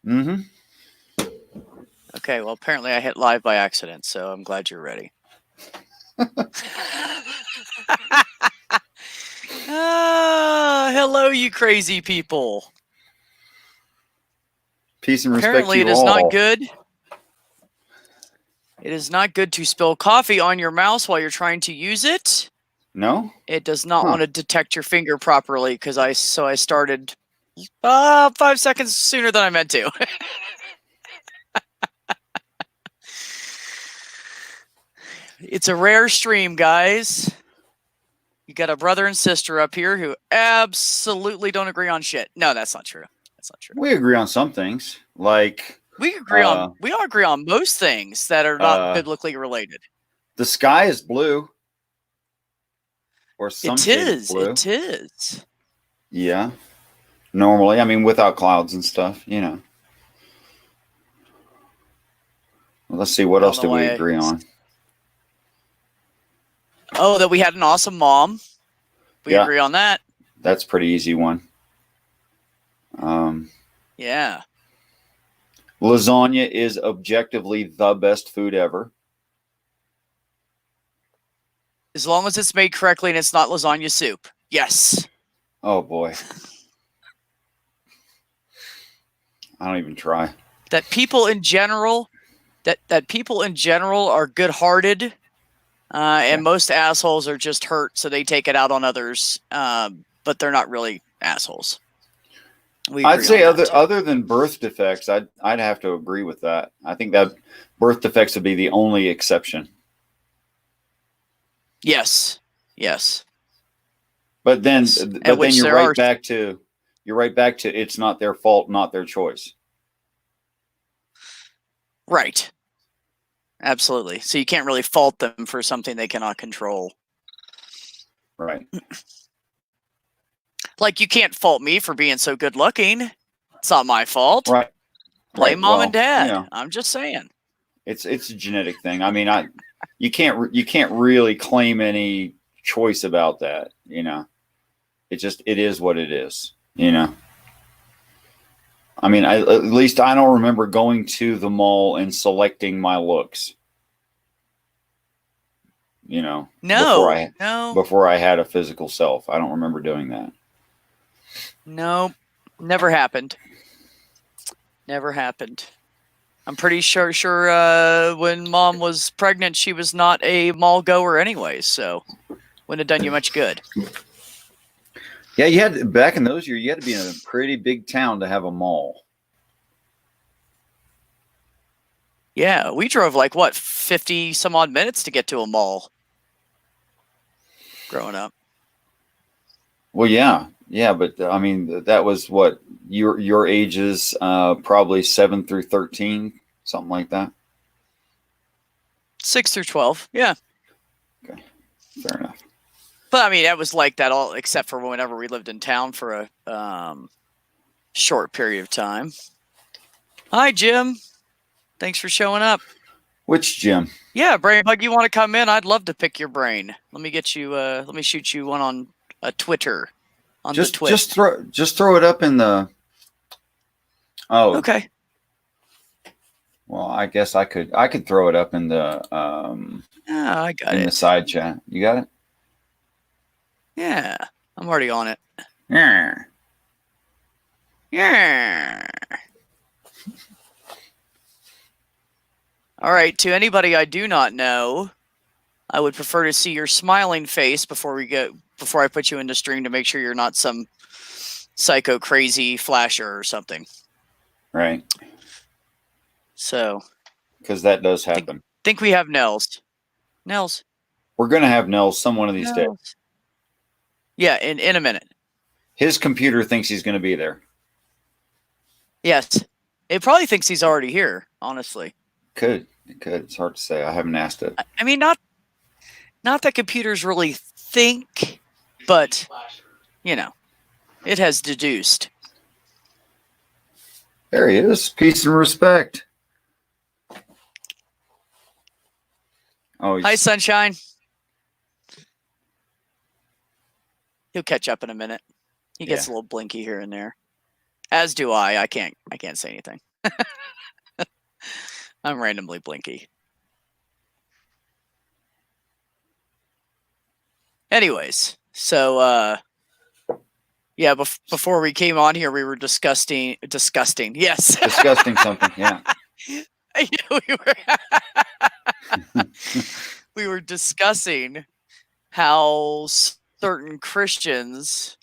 Mm-hmm. Okay, well, apparently I hit live by accident, so I'm glad you're ready. Hello, you crazy people. Peace and respect Apparently, to it you is all. not good. It is not good to spill coffee on your mouse while you're trying to use it. No? It does not want to detect your finger properly because I started 5 seconds sooner than I meant to. It's a rare stream, guys. You got a brother and sister up here who absolutely don't agree on shit. No, that's not true. That's not true. We agree on some things, like we all agree on most things that are not biblically related. The sky is blue, or some shade of blue. It is. Yeah. Normally, I mean, without clouds and stuff, you know. Well, let's see, what else do we agree on? Oh, that we had an awesome mom. We agree on that. That's a pretty easy one. Yeah. Lasagna is objectively the best food ever. As long as it's made correctly and it's not lasagna soup. Yes. Oh, boy. I don't even try. That people in general, that people in general are good-hearted, and most assholes are just hurt, so they take it out on others, but they're not really assholes. I'd say other than birth defects, I'd have to agree with that. I think that birth defects would be the only exception. Yes. Yes. But then you're right back to it's not their fault, not their choice. Right. Absolutely. So you can't really fault them for something they cannot control. Right. Like, you can't fault me for being so good looking. It's not my fault. Right. Blame mom and dad. You know, I'm just saying. It's a genetic thing. I mean, you can't really claim any choice about that, you know. It is what it is, you know. I mean, at least I don't remember going to the mall and selecting my looks. You know, before I had a physical self. I don't remember doing that. No, never happened. Never happened. I'm pretty sure when mom was pregnant, she was not a mall goer anyway, so wouldn't have done you much good. Yeah, you had back in those years, you had to be in a pretty big town to have a mall. Yeah, we drove like 50 some odd minutes to get to a mall growing up. Well, yeah, but I mean that was what your ages, probably 7 through 13, something like that. 6 through 12, yeah. Okay, fair enough. But I mean, that was like that all except for whenever we lived in town for a short period of time. Hi, Jim. Thanks for showing up. Which Jim? Yeah, Brain Bug, you want to come in? I'd love to pick your brain. Let me get you. Let me shoot you one on Twitter. Just throw it up in the. Oh. Okay. Well, I guess I could throw it up in the. I got it in the side chat. You got it. Yeah, I'm already on it. Yeah. Yeah. All right, to anybody I do not know, I would prefer to see your smiling face before I put you into stream to make sure you're not some psycho crazy flasher or something. Right. So. Because that does happen. Think we have Nels. Nels. We're gonna have Nels some one of these days. Yeah, in a minute. His computer thinks he's going to be there. Yes. It probably thinks he's already here, honestly. It could. It's hard to say. I haven't asked it. I mean, not that computers really think, but, you know, it has deduced. There he is. Peace and respect. Oh, hi, Sunshine. He'll catch up in a minute. He gets a little blinky here and there. As do I. I can't say anything. I'm randomly blinky. Anyways, so yeah, before we came on here, we were disgusting. Yes, Disgusting something. Yeah. we were discussing how certain Christians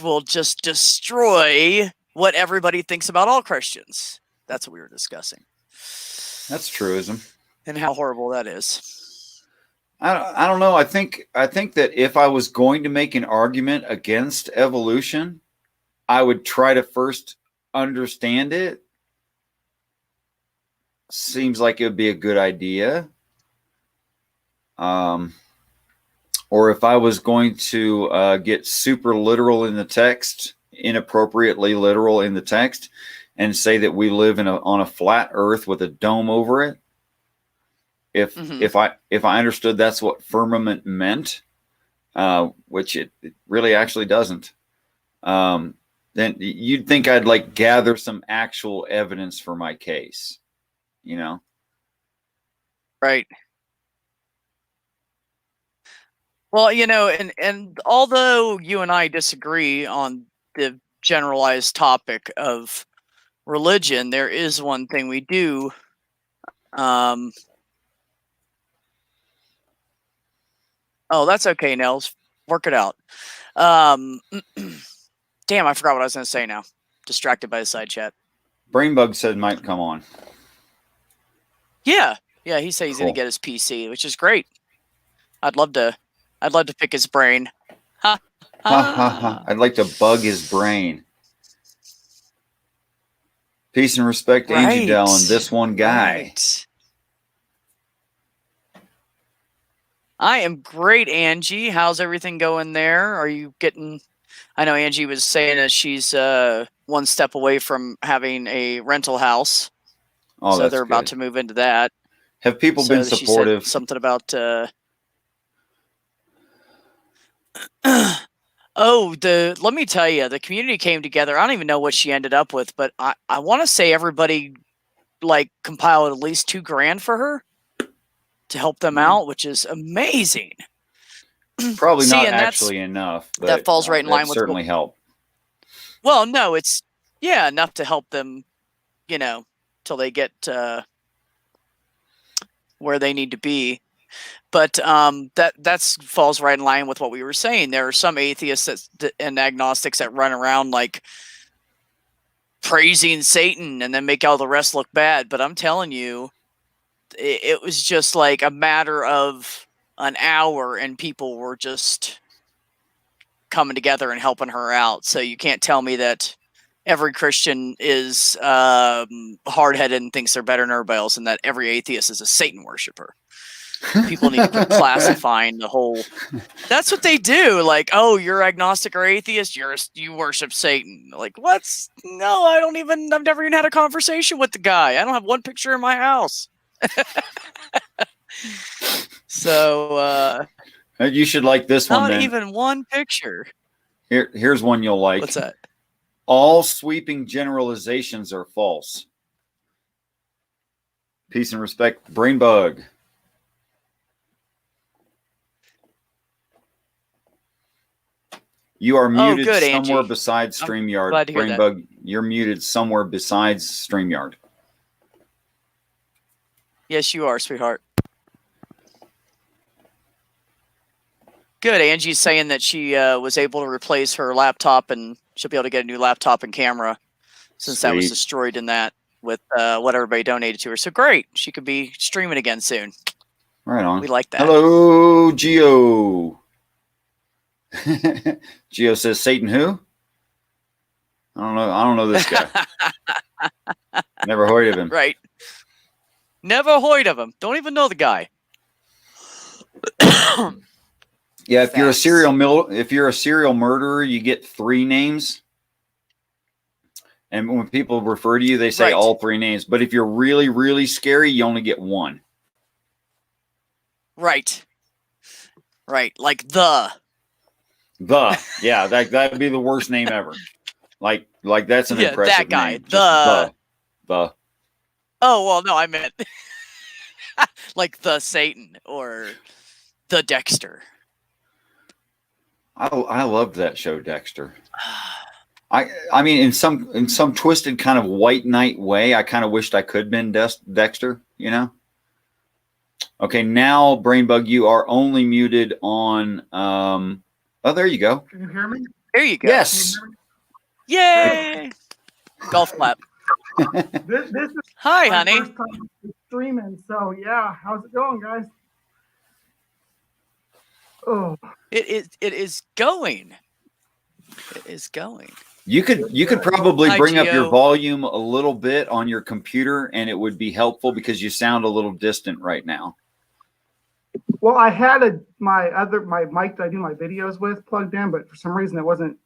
will just destroy what everybody thinks about all Christians. That's what we were discussing. That's truism. And how horrible that is. I don't know. I think that if I was going to make an argument against evolution, I would try to first understand it. Seems like it would be a good idea. Or if I was going to get super literal in the text, inappropriately literal in the text, and say that we live on a flat Earth with a dome over it. If I understood that's what firmament meant, which it really actually doesn't, then you'd think I'd like gather some actual evidence for my case, you know? Right. Well, and although you and I disagree on the generalized topic of religion, there is one thing we do. Oh, that's okay, Nels. Work it out. Damn, I forgot what I was going to say now. Distracted by the side chat. Brainbug said might come on. Yeah, he said he's going to get his PC, which is great. I'd love to pick his brain. Ha, ha. I'd like to bug his brain. Peace and respect, Angie Dell, and this one guy. Right. I am great, Angie. How's everything going there? Are you getting... I know Angie was saying that she's one step away from having a rental house. Oh, so they're about to move into that. Have people been supportive? She said something about... let me tell you, the community came together. I don't even know what she ended up with, but I want to say everybody like compiled at least $2,000 for her to help them out, which is amazing. Probably not actually enough. But that falls right in line with certainly help. Well, no, it's enough to help them, till they get where they need to be. But that falls right in line with what we were saying. There are some atheists and agnostics that run around like praising Satan and then make all the rest look bad. But I'm telling you, it was just like a matter of an hour and people were just coming together and helping her out. So you can't tell me that every Christian is hard-headed and thinks they're better than everybody else, and that every atheist is a Satan worshiper. People need to quit classifying the whole... That's what they do. Like, oh, you're agnostic or atheist, you worship Satan. Like, what? No, I've never even had a conversation with the guy. I don't have one picture in my house. So, you should like this one. Not even one picture. Here's one you'll like. What's that? All sweeping generalizations are false. Peace and respect, Brainbug. You are muted somewhere Angie. besides StreamYard. Brainbug, you're muted somewhere besides StreamYard. Yes, you are, sweetheart. Good. Angie's saying that she was able to replace her laptop and she'll be able to get a new laptop and camera since that was destroyed in that with what everybody donated to her. So great. She could be streaming again soon. Right on. We like that. Hello, Geo. Geo says, Satan who? I don't know this guy. Never heard of him. Right. Never heard of him. Don't even know the guy. Yeah, if you're a serial murderer, you get 3 names. And when people refer to you, they say all 3 names. But if you're really, really scary, you only get 1. Right. Right. Like the. Yeah, that'd be the worst name ever. Like that's an impressive that guy. name. The. Oh well, no, I meant like the Satan or the Dexter. I loved that show, Dexter. I mean, in some twisted kind of white knight way, I kind of wished I could been Dexter. You know. Okay, now Brainbug, you are only muted on. Oh, there you go. Can you hear me? There you go. Yes. Yay! Golf clap. This is Hi, my honey. first time streaming, so yeah. How's it going, guys? Oh, It is going. It is going. You could probably Hi, bring up your Gio. volume a little bit on your computer, and it would be helpful because you sound a little distant right now. well, I had my mic that I do my videos with plugged in, but for some reason it wasn't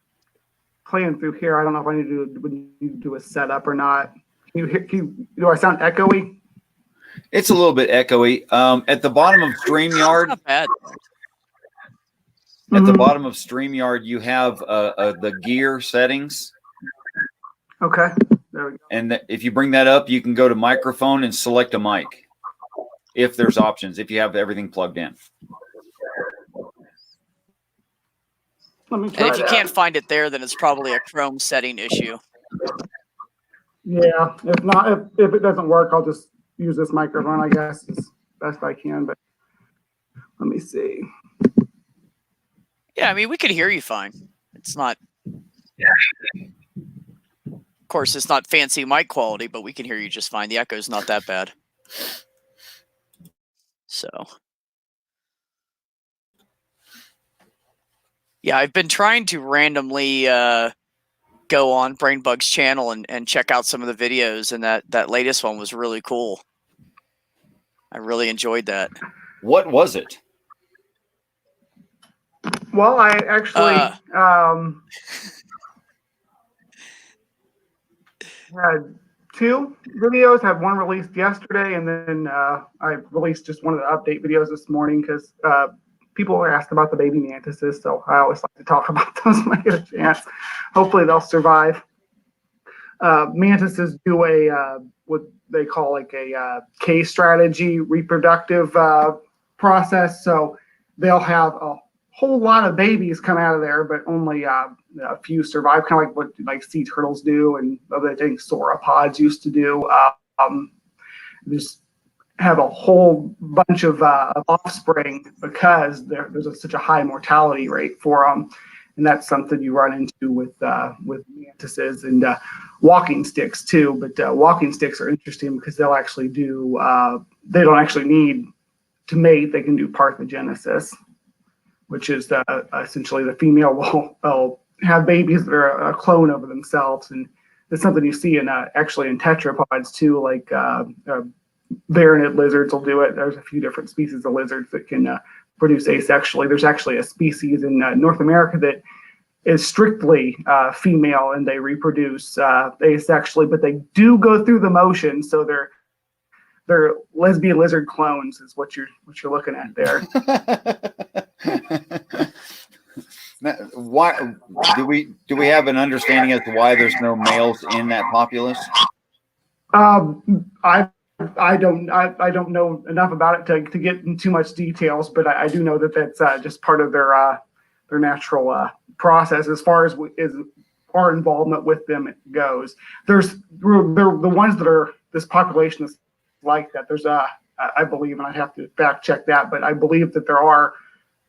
playing through here. I don't know if I need to do a setup or not. Do I sound echoey? It's a little bit echoey. At the bottom of It's StreamYard, not bad. at the Mhm. bottom of StreamYard, you have the gear settings, Okay, there we go. and if you bring that up, you can go to microphone and select a mic. If there's options, if you have everything plugged in. Let me And try if you that. can't find it there, then it's probably a Chrome setting issue. Yeah, if not, if it doesn't work, I'll just use this microphone, I guess, as best I can. But let me see. Yeah, I mean, we could hear you fine. It's not. Of course, it's not fancy mic quality, but we can hear you just fine. The echo's not that bad. So. Yeah, I've been trying to randomly go on Brainbug's channel and check out some of the videos, and that latest one was really cool. I really enjoyed that. What was it? Well, I actually had two videos. Had one released yesterday, and then I released just one of the update videos this morning because people were asked about the baby mantises. So I always like to talk about those when I get a chance. Hopefully, they'll survive. Mantises do a what they call like a K strategy reproductive process. So they'll have a whole lot of babies come out of there, but only a few survive, kind of like what like sea turtles do and other things sauropods used to do. Just have a whole bunch of offspring because there's such a high mortality rate for them, and that's something you run into with mantises and walking sticks too. But walking sticks are interesting because they'll actually do they don't actually need to mate; they can do parthenogenesis, which is essentially the female will have babies that are a clone of themselves, and it's something you see in actually in tetrapods too, like baronid lizards will do it. There's a few different species of lizards that can produce asexually. There's actually a species in North America that is strictly female, and they reproduce asexually, but they do go through the motion, so they're lesbian lizard clones is what you're looking at there. Why do we have an understanding as to why there's no males in that populace? I don't know enough about it to get in too much details, but I do know that that's just part of their natural process as far as our involvement with them goes. They're the ones that are this population is like that. There's I believe, and I have to fact check that, but I believe that there are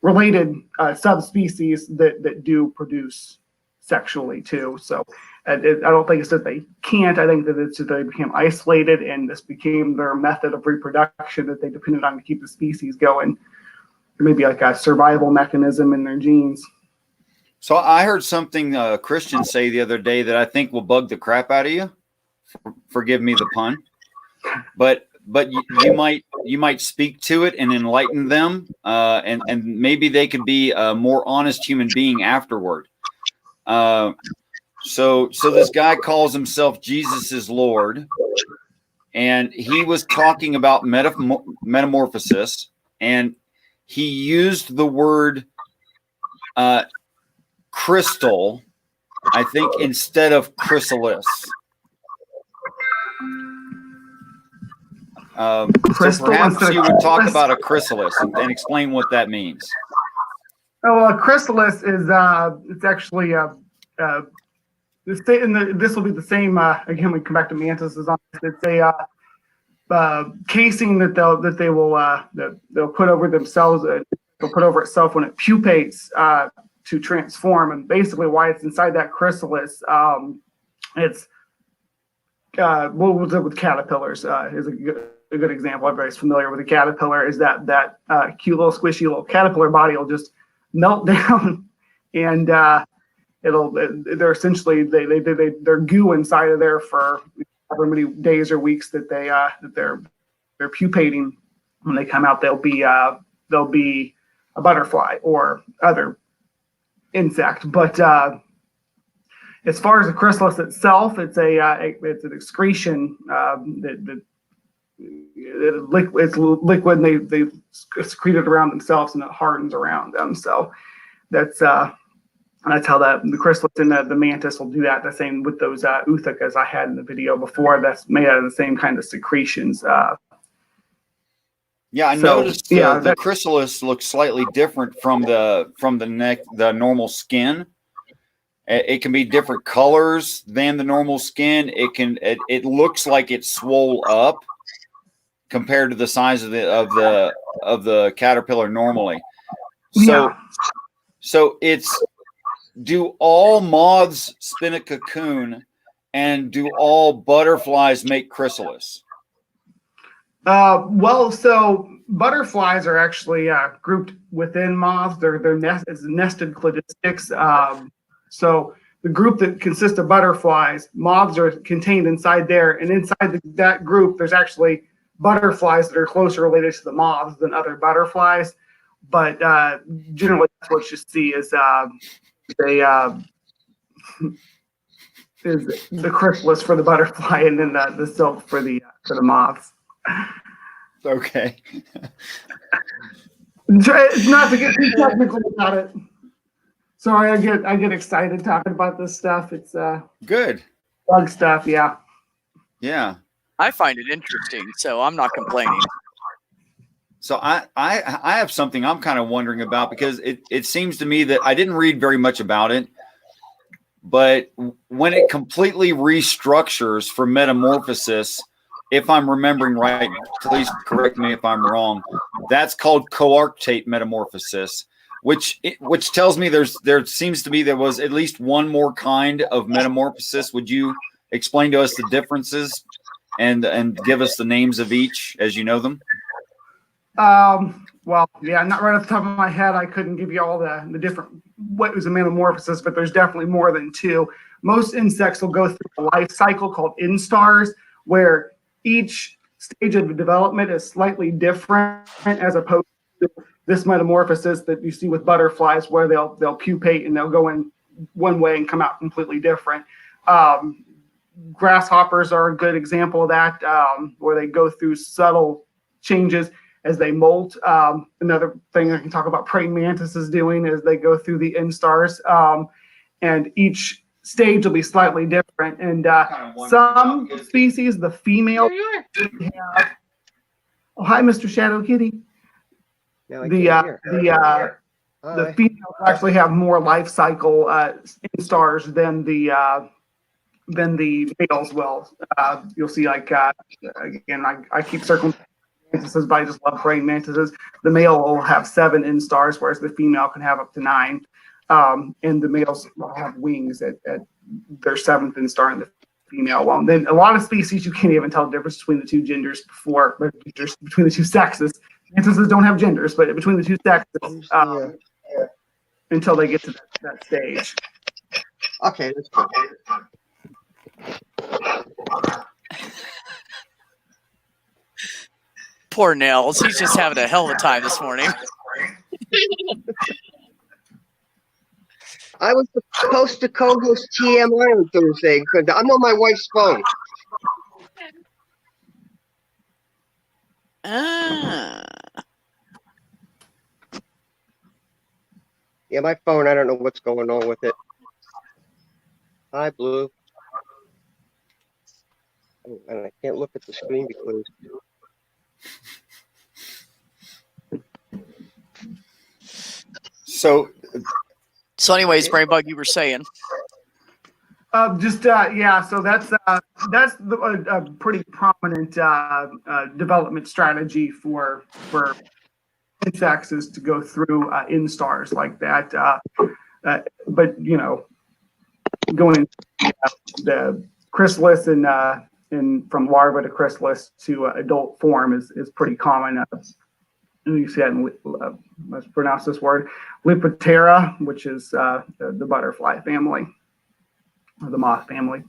related subspecies that do produce sexually too. So I don't think it's that they can't. I think that it's that they became isolated and this became their method of reproduction that they depended on to keep the species going. Maybe like a survival mechanism in their genes. So I heard something Christian say the other day that I think will bug the crap out of you. Forgive me the pun, but you might speak to it and enlighten them, and maybe they could be a more honest human being afterward. So this guy calls himself Jesus is Lord, and he was talking about metamorphosis, and he used the word crystal, I think, instead of chrysalis. So Crystal perhaps instead of you would talk chrysalis. about a chrysalis and explain what that means. Oh, a chrysalis is it's actually this will be the same. Again, we come back to mantises on this. It's a casing that they'll put over themselves. They'll put over itself when it pupates to transform. And basically, why it's inside that chrysalis, it's with caterpillars is a good example. Everybody's familiar with a caterpillar. Is that cute little squishy little caterpillar body will just melt down, and they're essentially they're goo inside of there for however many days or weeks that they're pupating. When they come out, they'll be a butterfly or other insect. But as far as the chrysalis itself, it's an excretion it's liquid, and they secrete it around themselves, and it hardens around them. So that's how the chrysalis and the mantis will do that. The same with those Uthicas I had in the video before. That's made out of the same kind of secretions. Yeah, I noticed the chrysalis looks slightly different from the normal skin. It can be different colors than the normal skin. It looks like it's swole up compared to the size of the caterpillar normally. So do all moths spin a cocoon, and do all butterflies make chrysalis? So butterflies are actually grouped within moths. They're it's nested cladistics. So the group that consists of butterflies, moths are contained inside there, and inside that group, there's actually butterflies that are closer related to the moths than other butterflies. But generally, that's what you see is is the chrysalis for the butterfly, and then the silk for the moths. Okay. It's not to get too technical about it. Sorry, I get excited talking about this stuff. It's good bug stuff. Yeah. Yeah. I find it interesting, so I'm not complaining. So I have something I'm kind of wondering about, because it seems to me that I didn't read very much about it, but when it completely restructures for metamorphosis, if I'm remembering right, please correct me if I'm wrong, that's called coarctate metamorphosis, which tells me there seems to be there was at least one more kind of metamorphosis. Would you explain to us the differences and give us the names of each as you know them? Well, yeah, not right off the top of my head. I couldn't give you all the different what is a metamorphosis, but there's definitely more than two. Most insects will go through a life cycle called instars, where each stage of development is slightly different, as opposed to this metamorphosis that you see with butterflies, where they'll pupate and they'll go in one way and come out completely different. Grasshoppers are a good example of that, where they go through subtle changes as they molt. Another thing I can talk about praying mantises doing is they go through the instars, and each stage will be slightly different. And some species, the female have, oh, hi, Mr. Shadow Kitty. The females actually have more life cycle instars than the males will. You'll see, like, again, I keep circling mantises, but I just love praying mantises. The male will have 7 instars, whereas the female can have up to 9. And the males will have wings at their 7th instar, and the female won't. Then a lot of species, you can't even tell the difference between the two genders between the two sexes. Mantises don't have genders, but between the two sexes, until they get to that stage. Okay, that's good. Poor Nels. He's just having a hell of a time this morning. I was supposed to co-host TMI on Thursday. I'm on my wife's phone. Yeah, my phone, I don't know what's going on with it. Hi, Blue. And I can't look at the screen because So So, anyways, Brainbug, you were saying. Yeah, so that's a pretty prominent development strategy for insects is to go through instars like that. But going the chrysalis and from larva to chrysalis to adult form is pretty common. You said, let's pronounce this word, Lepidoptera, which is the butterfly family. Or the moth family.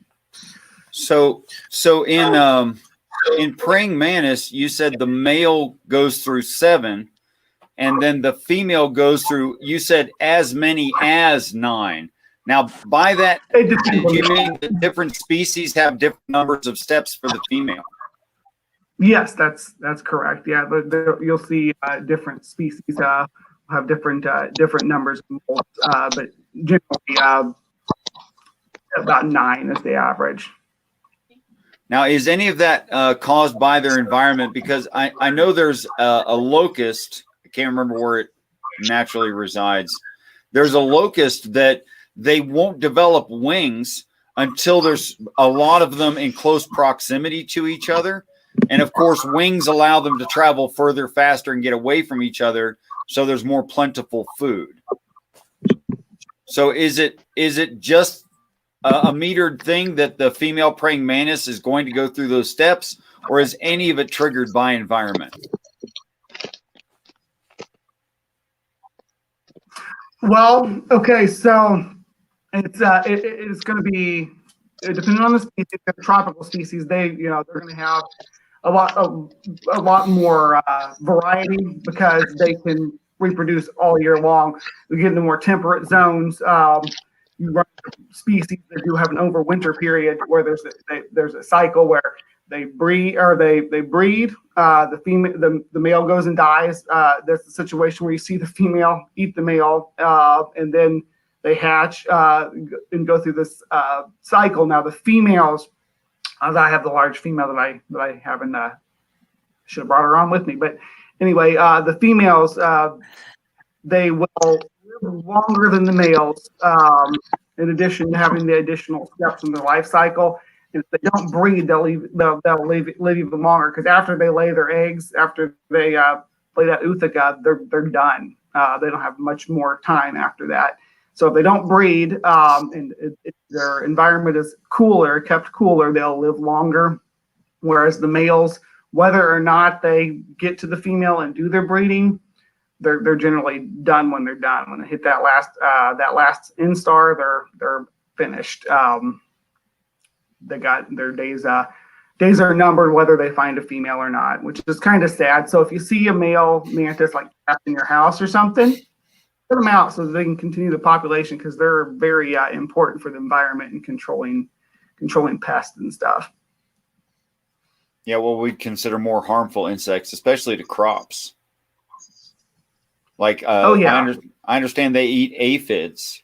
So in praying mantis, you said the male goes through 7, and then the female goes through. You said as many as 9. Now, by that, do you mean the different species have different numbers of steps for the female? Yes, that's correct. Yeah, but you'll see different species have different numbers of molds, but generally. About 9 is the average. Now, is any of that caused by their environment? Because I know there's a locust. I can't remember where it naturally resides. There's a locust that they won't develop wings until there's a lot of them in close proximity to each other. And of course, wings allow them to travel further, faster, and get away from each other. So there's more plentiful food. So is it just a metered thing that the female praying mantis is going to go through those steps, or is any of it triggered by environment? Well, okay, so it's going to be depending on the species. The tropical species, they're going to have a lot more variety because they can reproduce all year long. We get into more temperate zones. You run species that do have an overwinter period where there's a cycle where they breed or they breed. The male goes and dies. That's the situation where you see the female eat the male, and then they hatch and go through this cycle. Now the females, as I have the large female that I haven't should have brought her on with me, but anyway, the females they will live longer than the males. In addition to having the additional steps in their life cycle, and if they don't breed, they'll live even longer because after they lay their eggs, after they lay that ootheca, they're done. They don't have much more time after that. So if they don't breed and their environment is kept cooler, they'll live longer. Whereas the males, whether or not they get to the female and do their breeding, they're generally done when they're done. When they hit that last instar, they're finished. They got their days are numbered whether they find a female or not, which is kind of sad. So if you see a male mantis like in your house or something, put them out so that they can continue the population because they're very important for the environment and controlling pests and stuff. Yeah, well, we'd consider more harmful insects, especially to crops. Like, I understand they eat aphids,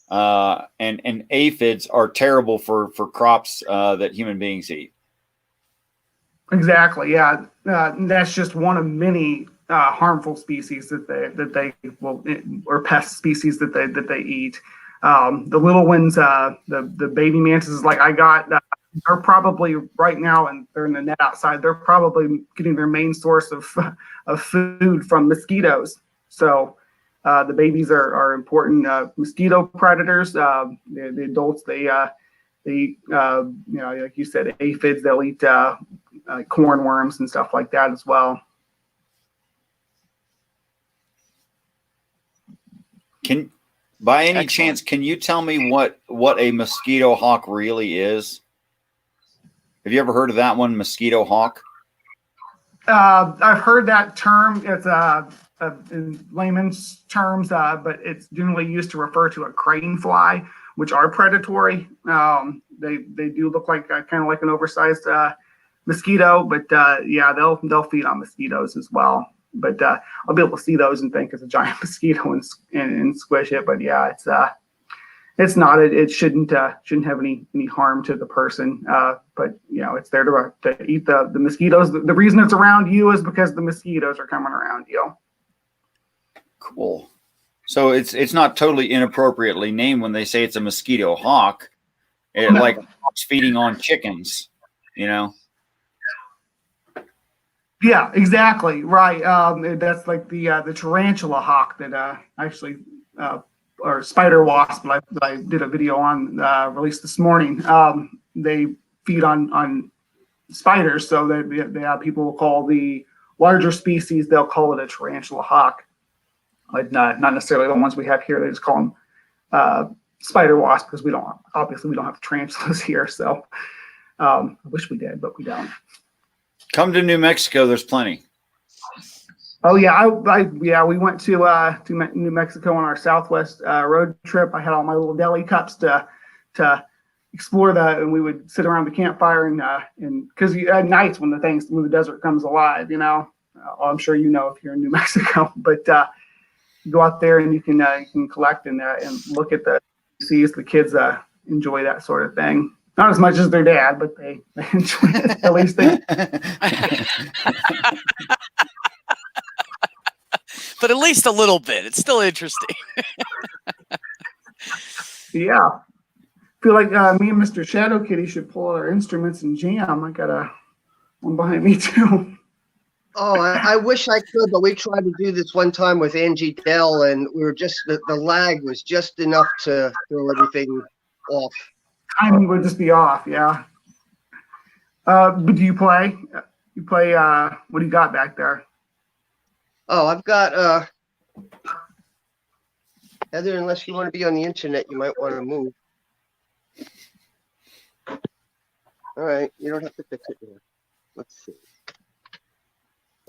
and aphids are terrible for crops that human beings eat. Exactly. Yeah, that's just one of many harmful species that they will, or pest species that they eat. The little ones, the baby mantises, like I got, they're probably right now, and they're in the net outside. They're probably getting their main source of food from mosquitoes. So the babies are important mosquito predators. The adults, they eat, like you said, aphids. They'll eat corn worms and stuff like that as well. By any chance, can you tell me what a mosquito hawk really is? Have you ever heard of that one, mosquito hawk? I've heard that term. It's in layman's terms, but it's generally used to refer to a crane fly, which are predatory. They do look like kind of like an oversized mosquito, but yeah, they'll feed on mosquitoes as well. But I'll be able to see those and think it's a giant mosquito and squish it. But yeah, It's not. It shouldn't have any harm to the person. But it's there to eat the mosquitoes. The reason it's around you is because the mosquitoes are coming around you. Cool. So it's not totally inappropriately named when they say it's a mosquito hawk. It No. like hawks feeding on chickens, Yeah, exactly. Right. That's like the tarantula hawk that actually or spider wasp that I did a video on released this morning. They feed on spiders, so they have people will call the larger species, they'll call it a tarantula hawk. Like not necessarily the ones we have here. They just call them spider wasp because we don't have tarantulas here. So I wish we did, but we don't. Come to New Mexico. There's plenty. Oh yeah, we went to New Mexico on our Southwest road trip. I had all my little deli cups to explore that, and we would sit around the campfire and because at nights when the desert comes alive, I'm sure if you're in New Mexico, but you go out there and you can collect and look at the seas. The kids enjoy that sort of thing. Not as much as their dad, but they enjoy it. At least they. But at least a little bit. It's still interesting. Yeah. Feel like me and Mr. Shadow Kitty should pull out our instruments and jam. I got one behind me too. Oh, I wish I could, but we tried to do this one time with Angie Dell, and we were just the lag was just enough to throw everything off. Timing would just be off, yeah. But do you play? You play? What do you got back there? Oh, I've got Heather, unless you want to be on the internet, you might want to move. All right, you don't have to fix it here. Let's see.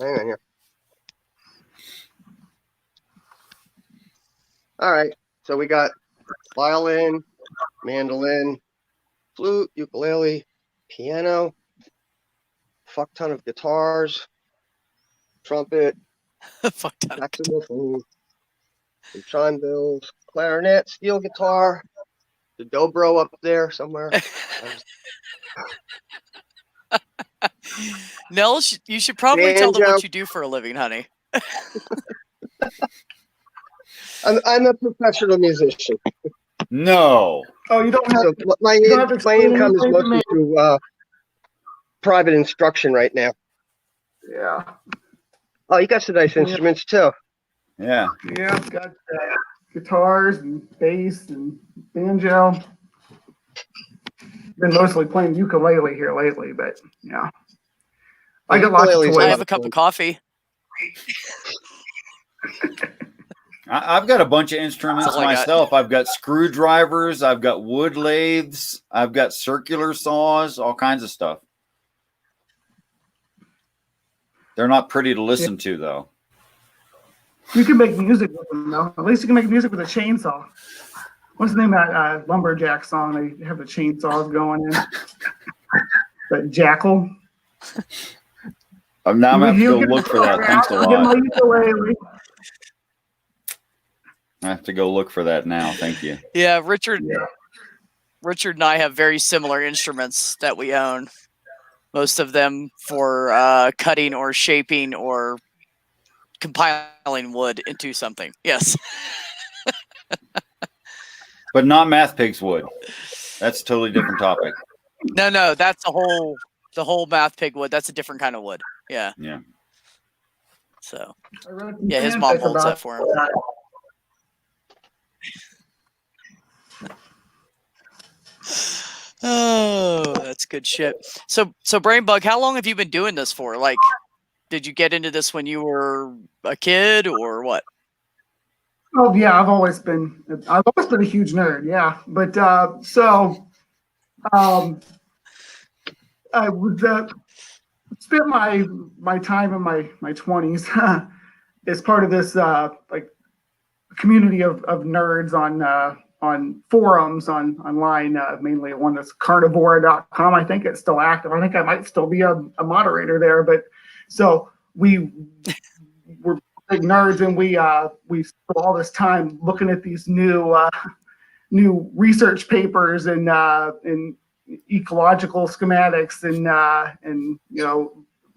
Hang on here. All right, so we got violin, mandolin, flute, ukulele, piano, fuck ton of guitars, trumpet, Fuck that. saxophone, some chimebills, clarinet, steel guitar, the dobro up there somewhere. Nell, you should probably tell them Banjo. what you do for a living, honey. I'm a professional musician. No. Oh, you don't have. So my don't have to explain income is anything to mostly me. through private instruction right now. Yeah, Oh, you got some nice instruments too. Yeah. yeah. Got guitars and bass and banjo. Been mostly playing ukulele here lately, but yeah. I got lots of Ukulele's toys. I have a cup of coffee. I've got a bunch of instruments That's all I got. myself. I've got screwdrivers. I've got wood lathes. I've got circular saws, all kinds of stuff. They're not pretty to listen to, though. You can make music with them, though. At least you can make music with a chainsaw. What's the name of that lumberjack song? They have the chainsaws going in. But Jackal. Now I'm going to have to go You look for that. Thanks a Get my lot. ukulele. I have to go look for that now. Thank you. Yeah, Richard. Yeah. Richard and I have very similar instruments that we own. Most of them for cutting or shaping or compiling wood into something. Yes. But not Math Pigs wood. That's a totally different topic. No, that's the whole math pig wood. That's a different kind of wood. Yeah. Yeah. So I read some yeah, his mom fanfic holds about that for him. that. Oh, that's good shit. So Brainbug, how long have you been doing this for? Like, did you get into this when you were a kid or what? Oh yeah, I've always been a huge nerd. Yeah, but I would spent my time in my 20s as part of this like community of nerds on forums online, mainly one that's carnivora.com. I think it's still active. I think I might still be a moderator there. But so we were big nerds, and we spent all this time looking at these new new research papers and ecological schematics and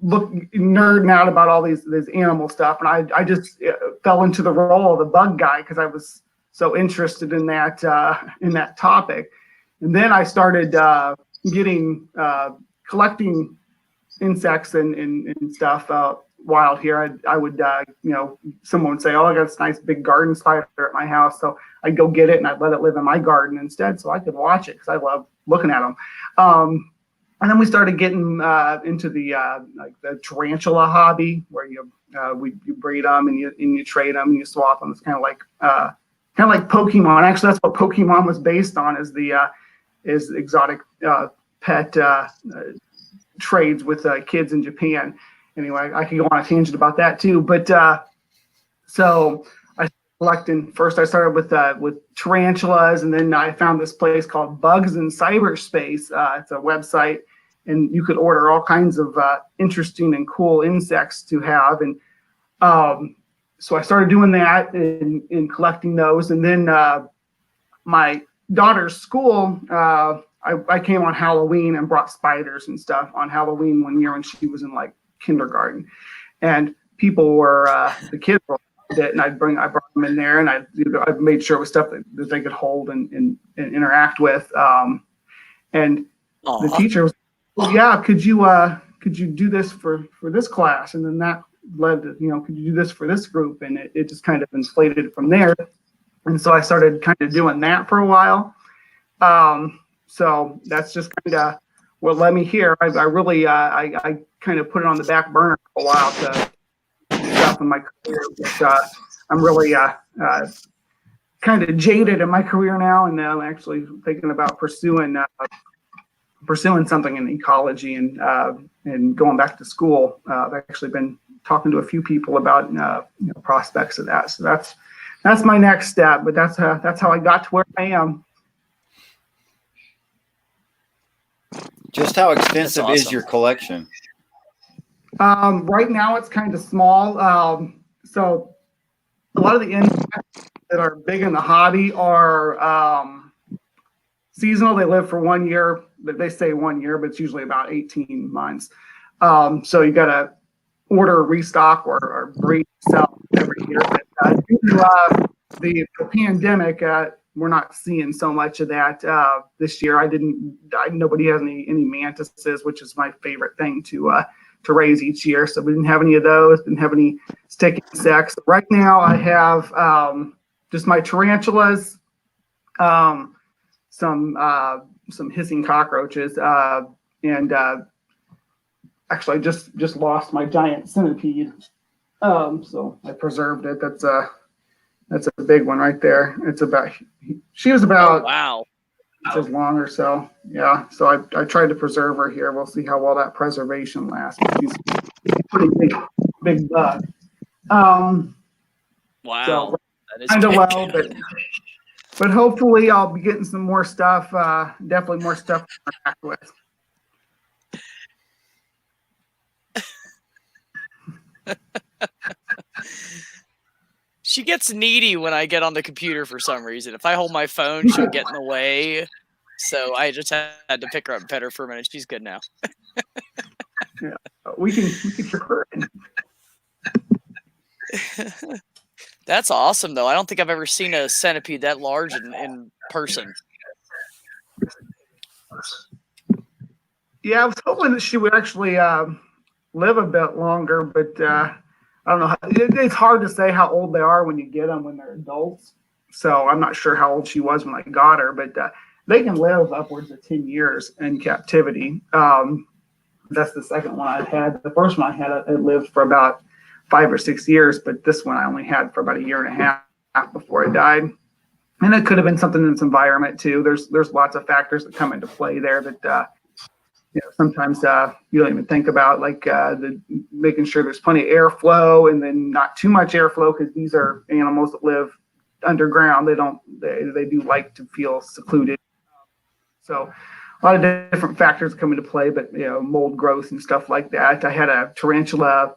nerding out about all this animal stuff. And I just fell into the role of the bug guy because I was so interested in that topic. And then I started collecting insects and stuff wild here. I would someone would say, oh, I got this nice big garden spider at my house, so I'd go get it and I'd let it live in my garden instead, so I could watch it because I love looking at them. And then we started getting into the tarantula hobby, where you breed them and you trade them and you swap them. It's kind of like Pokemon. Actually, that's what Pokemon was based on, is exotic pet trades with kids in Japan. Anyway, I could go on a tangent about that too. But so I collecting. First, I started with tarantulas, and then I found this place called Bugs in Cyberspace. It's a website, and you could order all kinds of interesting and cool insects to have. And so I started doing that and collecting those. And then my daughter's school, I came on Halloween and brought spiders and stuff on Halloween one year when she was in like kindergarten, and people were the kids were it, and I brought them in there, and I made sure it was stuff that they could hold and interact with. And Aww. the teacher was, well, yeah, could you do this for this class? And then that led to, could you do this for this group? And it just kind of inflated from there. And so I started kind of doing that for a while. So that's just kind of what led me here. I really I kind of put it on the back burner for a while to stuff in my career. But, I'm really kind of jaded in my career now, and now I'm actually thinking about pursuing something in ecology and going back to school. I've actually been talking to a few people about prospects of that. So that's my next step. But that's how I got to where I am. Just how extensive That's is awesome. your collection? Right now it's kind of small. So a lot of the insects that are big in the hobby are seasonal. They live for 1 year. They say 1 year, but it's usually about 18 months. So you got to order, restock, or breed, sell every year. But due to the pandemic, we're not seeing so much of that this year. Nobody has any mantises, which is my favorite thing to raise each year. So we didn't have any of those. Didn't have any stick insects. Right now, I have just my tarantulas, some hissing cockroaches, and actually I just lost my giant centipede. So I preserved it. That's a big one right there. She was about Wow. inches long or so. Yeah. So I tried to preserve her here. We'll see how well that preservation lasts. She's a pretty big bug. Wow. So That is kind of big. low, but hopefully I'll be getting some more stuff. Definitely more stuff to interact with. She gets needy when I get on the computer for some reason. If I hold my phone, she'll get in the way. So I just had to pick her up and pet her for a minute. She's good now. Yeah, we can trick her in. That's awesome, though. I don't think I've ever seen a centipede that large in person. Yeah, I was hoping that she would actually live a bit longer, but I don't know. It's hard to say how old they are when you get them when they're adults. So I'm not sure how old she was when I got her, but they can live upwards of 10 years in captivity. That's the second one I've had. The first one I had, it lived for about 5 or 6 years, but this one I only had for about a year and a half before it died. And it could have been something in its environment too. There's lots of factors that come into play there that sometimes you don't even think about, like making sure there's plenty of airflow and then not too much airflow, because these are animals that live underground. They do like to feel secluded. So a lot of different factors come into play, but mold growth and stuff like that. I had a tarantula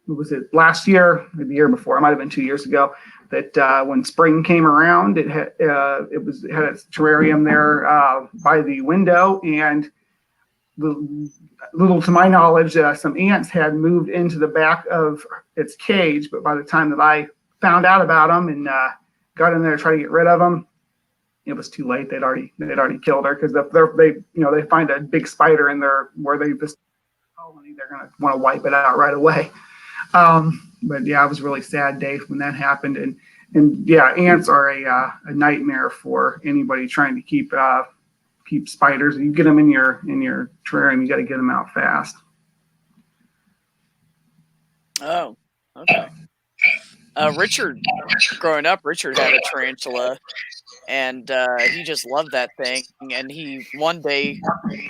was it last year, or the year before? It might have been 2 years ago. That when spring came around, it had its terrarium there by the window, and little to my knowledge, some ants had moved into the back of its cage. But by the time that I found out about them and got in there to try to get rid of them, it was too late. They'd already killed her, because they find a big spider in there where they just colony, they're gonna want to wipe it out right away. But yeah, it was a really sad day when that happened, and yeah, ants are a nightmare for anybody trying to keep spiders. You get them in your terrarium, you got to get them out fast. Oh, okay. Richard, growing up, Richard had a tarantula, and he just loved that thing. And he one day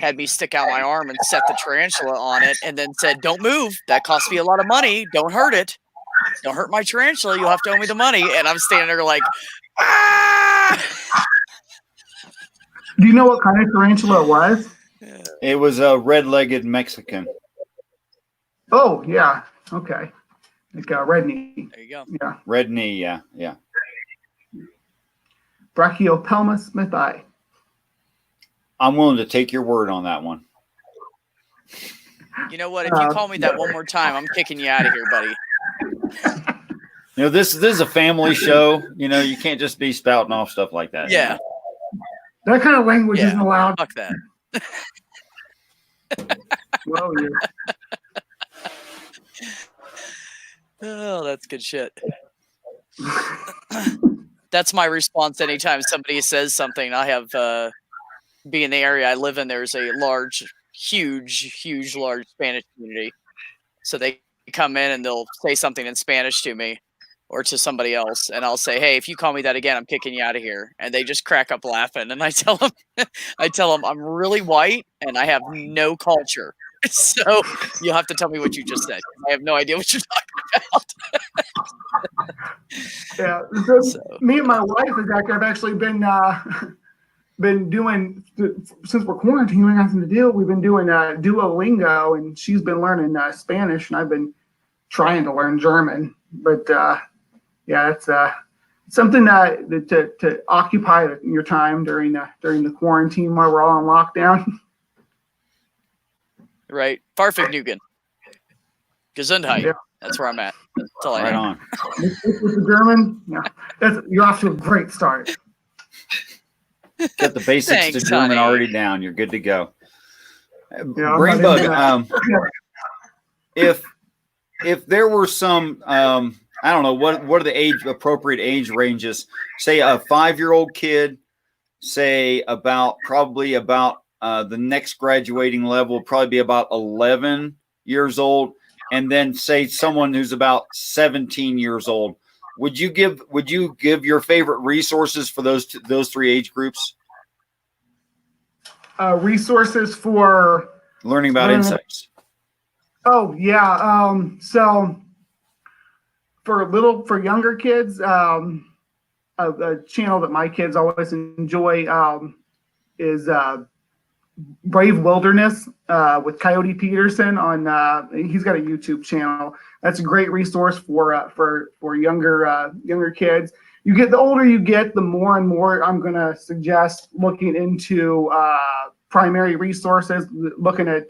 had me stick out my arm and set the tarantula on it, and then said, "Don't move. That cost me a lot of money. Don't hurt it. Don't hurt my tarantula. You'll have to owe me the money." And I'm standing there like, ah! Do you know what kind of tarantula it was? It was a red-legged Mexican. Oh yeah, okay, like red knee. There you go. Yeah, Red knee, yeah. Brachyopelma smithi. I'm willing to take your word on that one. You know what? If you call me that one more time, I'm kicking you out of here, buddy. This is a family show. You can't just be spouting off stuff like that. Yeah. That kind of language isn't allowed. Fuck that. Well, yeah. Oh, that's good shit. That's my response anytime somebody says something. I have, being the area I live in, there's a huge, large Spanish community. So they come in and they'll say something in Spanish to me or to somebody else. And I'll say, "Hey, if you call me that again, I'm kicking you out of here." And they just crack up laughing. And I tell them, I'm really white and I have no culture. So you'll have to tell me what you just said. I have no idea what you're talking about. Yeah. So me and my wife, I've actually been doing, since we're quarantined, we have nothing to do. We've been doing Duolingo, and she's been learning Spanish, and I've been trying to learn German. But yeah, it's something to occupy your time during the quarantine while we're all on lockdown. Right. Farfignugan. Gesundheit. Yeah. That's where I'm at. That's all I Right know. on. With the German, yeah, you're off to a great start. Got the basics Thanks, to German honey. already down. You're good to go. Yeah, Brainbug, if there were some, I don't know, what are the appropriate age ranges? Say a 5-year-old kid, say probably about the next graduating level would probably be about 11 years old, and then say someone who's about 17 years old. Would you give your favorite resources for those three age groups? Resources for Learning about insects. Oh yeah. So for younger kids, a channel that my kids always enjoy is Brave Wilderness with Coyote Peterson on. He's got a YouTube channel. That's a great resource for younger kids. The older you get, the more and more I'm going to suggest looking into primary resources, looking at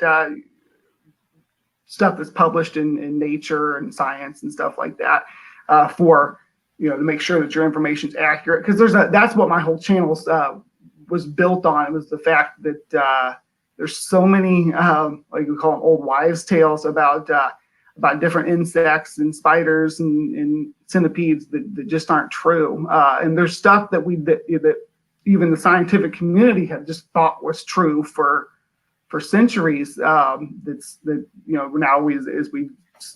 stuff that's published in Nature and Science and stuff like that to make sure that your information is accurate. Because that's what my whole channel was built on. It was the fact that there's so many like we call them old wives' tales about different insects and spiders and centipedes that just aren't true. And there's stuff that even the scientific community had just thought was true for centuries. Now as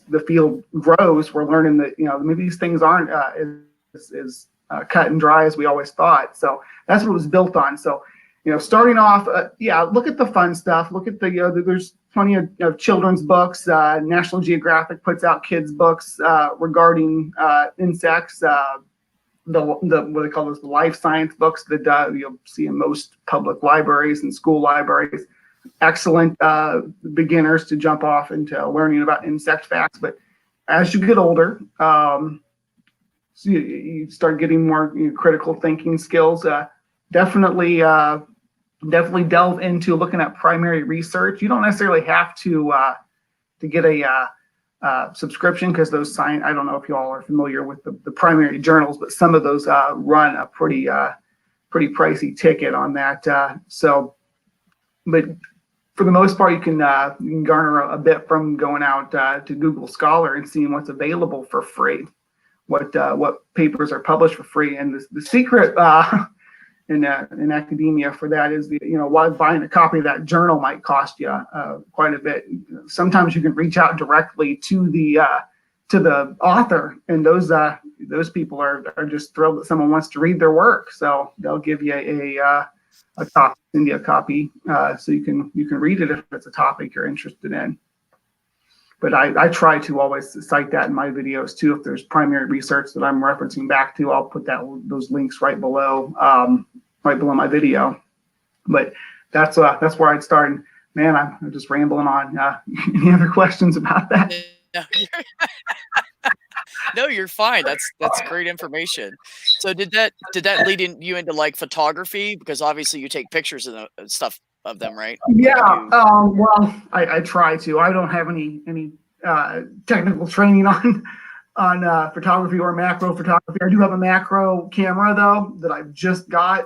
the field grows, we're learning that maybe these things aren't as cut and dry as we always thought. So that's what it was built on. So starting off, look at the fun stuff. Look at there's plenty of children's books. National Geographic puts out kids books regarding insects. What they call those life science books that you'll see in most public libraries and school libraries. Excellent beginners to jump off into learning about insect facts. But as you get older, so you start getting more critical thinking skills. Definitely delve into looking at primary research. You don't necessarily have to get a subscription, because those I don't know if you all are familiar with the primary journals, but some of those run a pretty pricey ticket on that. But for the most part, you can garner a bit from going out to Google Scholar and seeing what's available for free, what papers are published for free. And the secret in academia for that is why buying a copy of that journal might cost you quite a bit. Sometimes you can reach out directly to the author, and those people are just thrilled that someone wants to read their work, so they'll give you a copy, send you a copy, so you can read it if it's a topic you're interested in. But I try to always cite that in my videos too. If there's primary research that I'm referencing back to, I'll put those links right below my video. But that's where I'd start. And man, I'm just rambling on. Any other questions about that? No, you're fine. That's great information. So did that lead you into like photography? Because obviously you take pictures of stuff of them, right? Yeah. Well, I try to. I don't have any technical training on photography or macro photography. I do have a macro camera though that I've just got,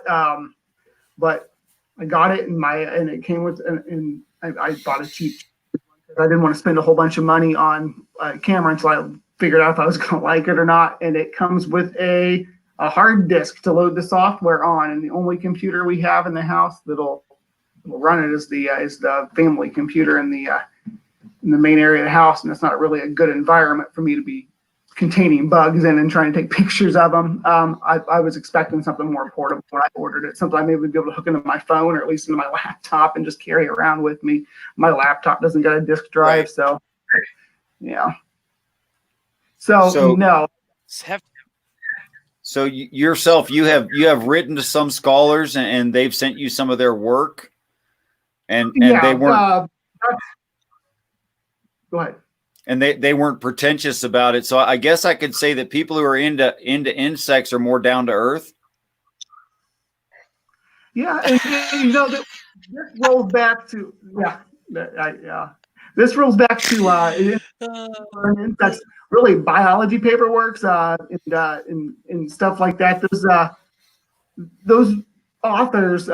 but I got it and it came with and I bought a cheap. I didn't want to spend a whole bunch of money on a camera until I figured out if I was going to like it or not. And it comes with a hard disk to load the software on, and the only computer we have in the house that'll run it is the family computer in the main area of the house, and it's not really a good environment for me to be containing bugs in and trying to take pictures of them. I was expecting something more portable when I ordered it, something I maybe would be able to hook into my phone or at least into my laptop and just carry around with me. My laptop doesn't got a disk drive, Right. so yeah. So no. So yourself, you have written to some scholars and they've sent you some of their work, and they weren't. Go ahead. And they weren't pretentious about it. So I guess I could say that people who are into insects are more down to earth. Yeah, and this rolls back to This rolls back to insects, really biology paperworks and stuff like that. Those authors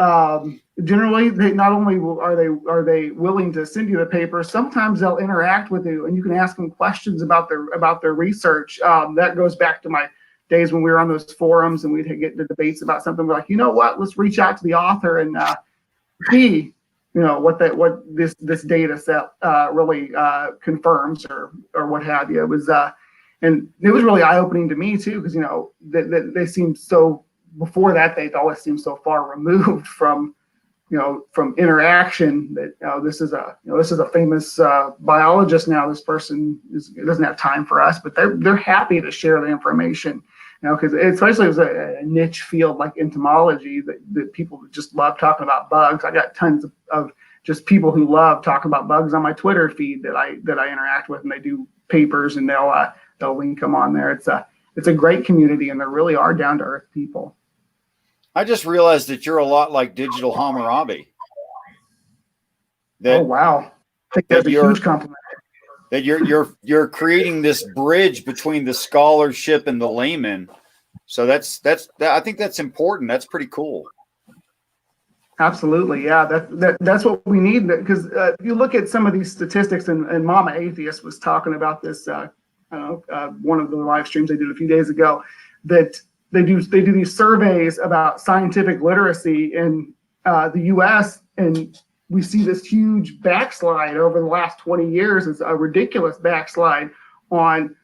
generally, they not only are they willing to send you the paper, sometimes they'll interact with you and you can ask them questions about their research. That goes back to my days when we were on those forums and we'd get into debates about something. We're like, you know what, let's reach out to the author and see what this data set really confirms or what have you. It was and it was really eye-opening to me too, because they seemed so, before that they'd always seemed so far removed from interaction that this is a famous biologist now. This person doesn't have time for us, but they're happy to share the information, because especially it was a niche field like entomology that people just love talking about bugs. I got tons of just people who love talking about bugs on my Twitter feed that I interact with, and they do papers and they'll link them on there. It's a great community, and there really are down to earth people. I just realized that you're a lot like Digital Hammurabi. Oh wow! I think that's a huge compliment. That you're creating this bridge between the scholarship and the layman. So I think that's important. That's pretty cool. Absolutely, yeah. That's what we need, because if you look at some of these statistics, and Mama Atheist was talking about this. One of the live streams they did a few days ago, that they do these surveys about scientific literacy in the U.S. and we see this huge backslide over the last 20 years. It's a ridiculous backslide on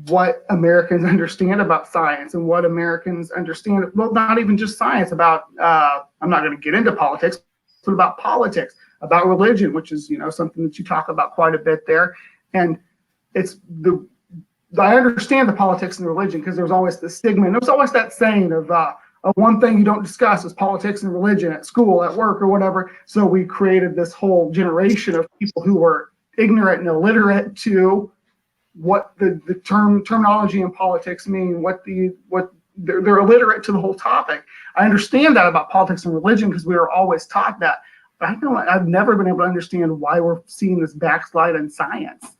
what Americans understand about science and what Americans understand. Well, not even just science, about I'm not going to get into politics, but about politics, about religion, which is something that you talk about quite a bit there. And I understand the politics and religion, because there's always the stigma, and there's always that saying of one thing you don't discuss is politics and religion at school, at work, or whatever. So we created this whole generation of people who were ignorant and illiterate to what the terminology in politics mean, what they're illiterate to the whole topic. I understand that about politics and religion because we were always taught that, but I've never been able to understand why we're seeing this backslide in science.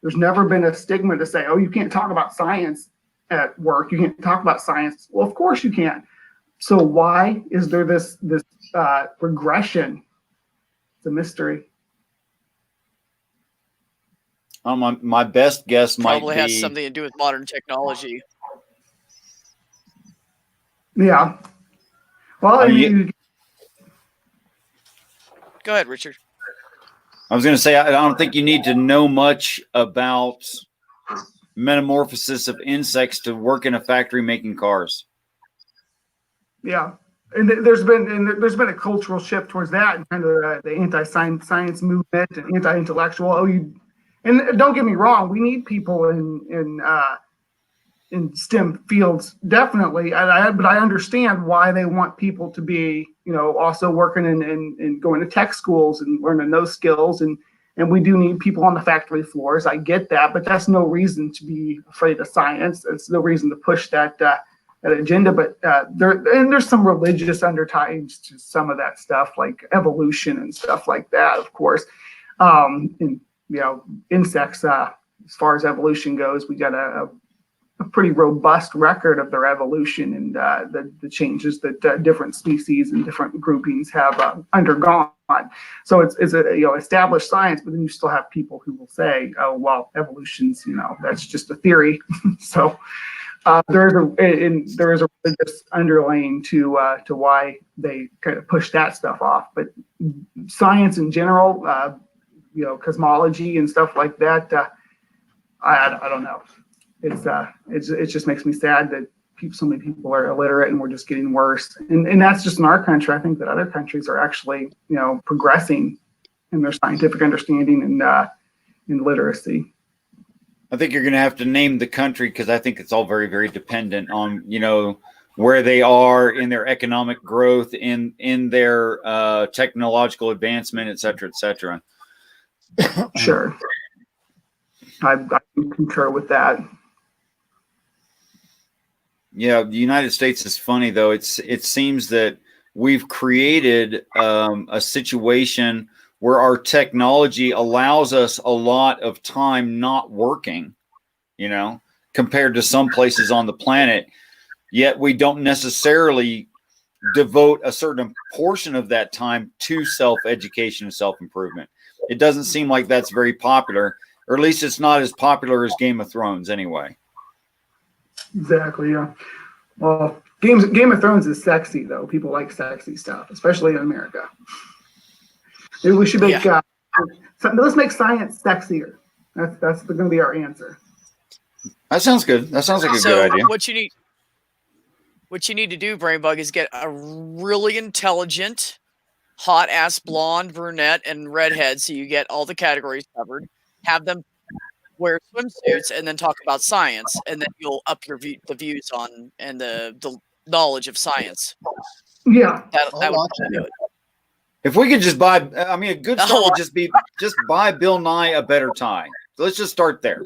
There's never been a stigma to say, oh, you can't talk about science at work. You can't talk about science. Well, of course you can. So why is there this regression? It's a mystery. My best guess Probably might has be something to do with modern technology. Yeah. Well, Go ahead, Richard. I was going to say, I don't think you need to know much about metamorphosis of insects to work in a factory making cars. Yeah. And there's been a cultural shift towards that, and kind of the anti-science movement and anti-intellectual. And don't get me wrong, we need people in STEM fields, definitely. But I understand why they want people to be, also working and going to tech schools and learning those skills. And we do need people on the factory floors. I get that, but that's no reason to be afraid of science. It's no reason to push that agenda. But there's some religious undertones to some of that stuff, like evolution and stuff like that, of course. And insects, as far as evolution goes, we got a pretty robust record of their evolution and the changes that different species and different groupings have undergone. So it's a established science, but then you still have people who will say, "Oh, well, evolution's that's just a theory." So there is a religious underlaying to why they kind of push that stuff off. But science in general, cosmology and stuff like that, I don't know. It just makes me sad that so many people are illiterate and we're just getting worse. And that's just in our country. I think that other countries are actually, progressing in their scientific understanding and in literacy. I think you're going to have to name the country because I think it's all very, very dependent on, where they are in their economic growth, in their technological advancement, et cetera, et cetera. Sure. I concur with that. Yeah, the United States is funny though. It seems that we've created a situation where our technology allows us a lot of time not working, compared to some places on the planet. Yet we don't necessarily devote a certain portion of that time to self-education and self-improvement. It doesn't seem like that's very popular, or at least it's not as popular as Game of Thrones anyway. Exactly, yeah. Well, Game of Thrones is sexy, though. People like sexy stuff, especially in America. Maybe we should make let's make science sexier. That's going to be our answer. That sounds good. That sounds like a good idea. What you need to do, Brainbug, is get a really intelligent, hot-ass blonde, brunette, and redhead, so you get all the categories covered. Have them wear swimsuits and then talk about science, and then you'll up the views on and the knowledge of science. Yeah, that would do it. If we could just buy, a good start would just be buy Bill Nye a better tie. So let's just start there.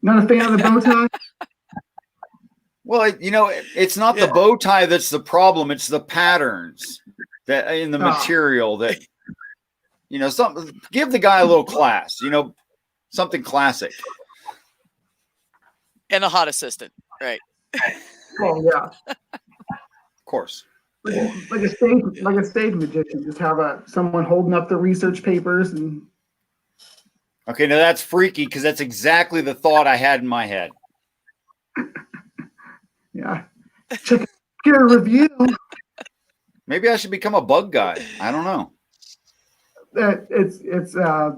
Not a fan of the bow tie? Well, it's not the bow tie that's the problem. It's the patterns that in the material that, give the guy a little class, something classic. And a hot assistant, right? Oh, yeah. Of course. Like a stage magician, just have someone holding up the research papers and. Okay, now that's freaky because that's exactly the thought I had in my head. Yeah, get a review. Maybe I should become a bug guy. I don't know. It's a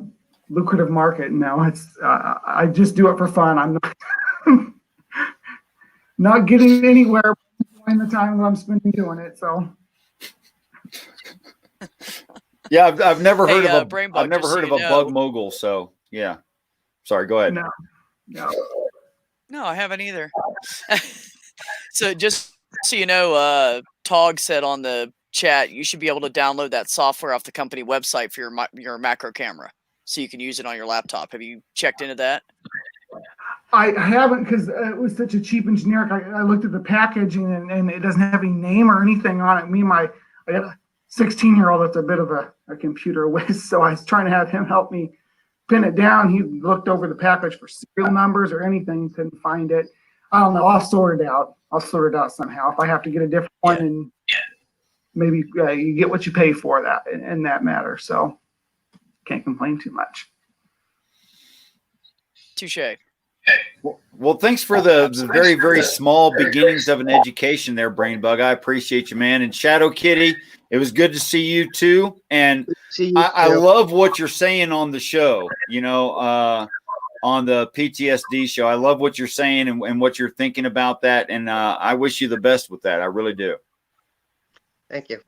lucrative market now. It's I just do it for fun. I'm not getting anywhere in the time that I'm spending doing it. So. Yeah, I've never heard of Brainbug, I've never heard of a bug mogul. So yeah, sorry. Go ahead. No, I haven't either. So just so you know, Tog said on the chat you should be able to download that software off the company website for your macro camera. so you can use it on your laptop. Have you checked into that? I haven't, because it was such a cheap and generic. I looked at the packaging and it doesn't have any name or anything on it. I got a 16-year-old that's a bit of a computer whiz, so I was trying to have him help me pin it down. He looked over the package for serial numbers or anything, couldn't find it. I don't know. I'll sort it out. Somehow. If I have to get a different one, and maybe you get what you pay for that in that matter. So can't complain too much. Touche. Well, thanks for the very, very small beginnings of an education there, Brainbug. I appreciate you, man. And Shadow Kitty, it was good to see you too. And I love what you're saying on the show, on the PTSD show. I love what you're saying and what you're thinking about that. And I wish you the best with that. I really do. Thank you.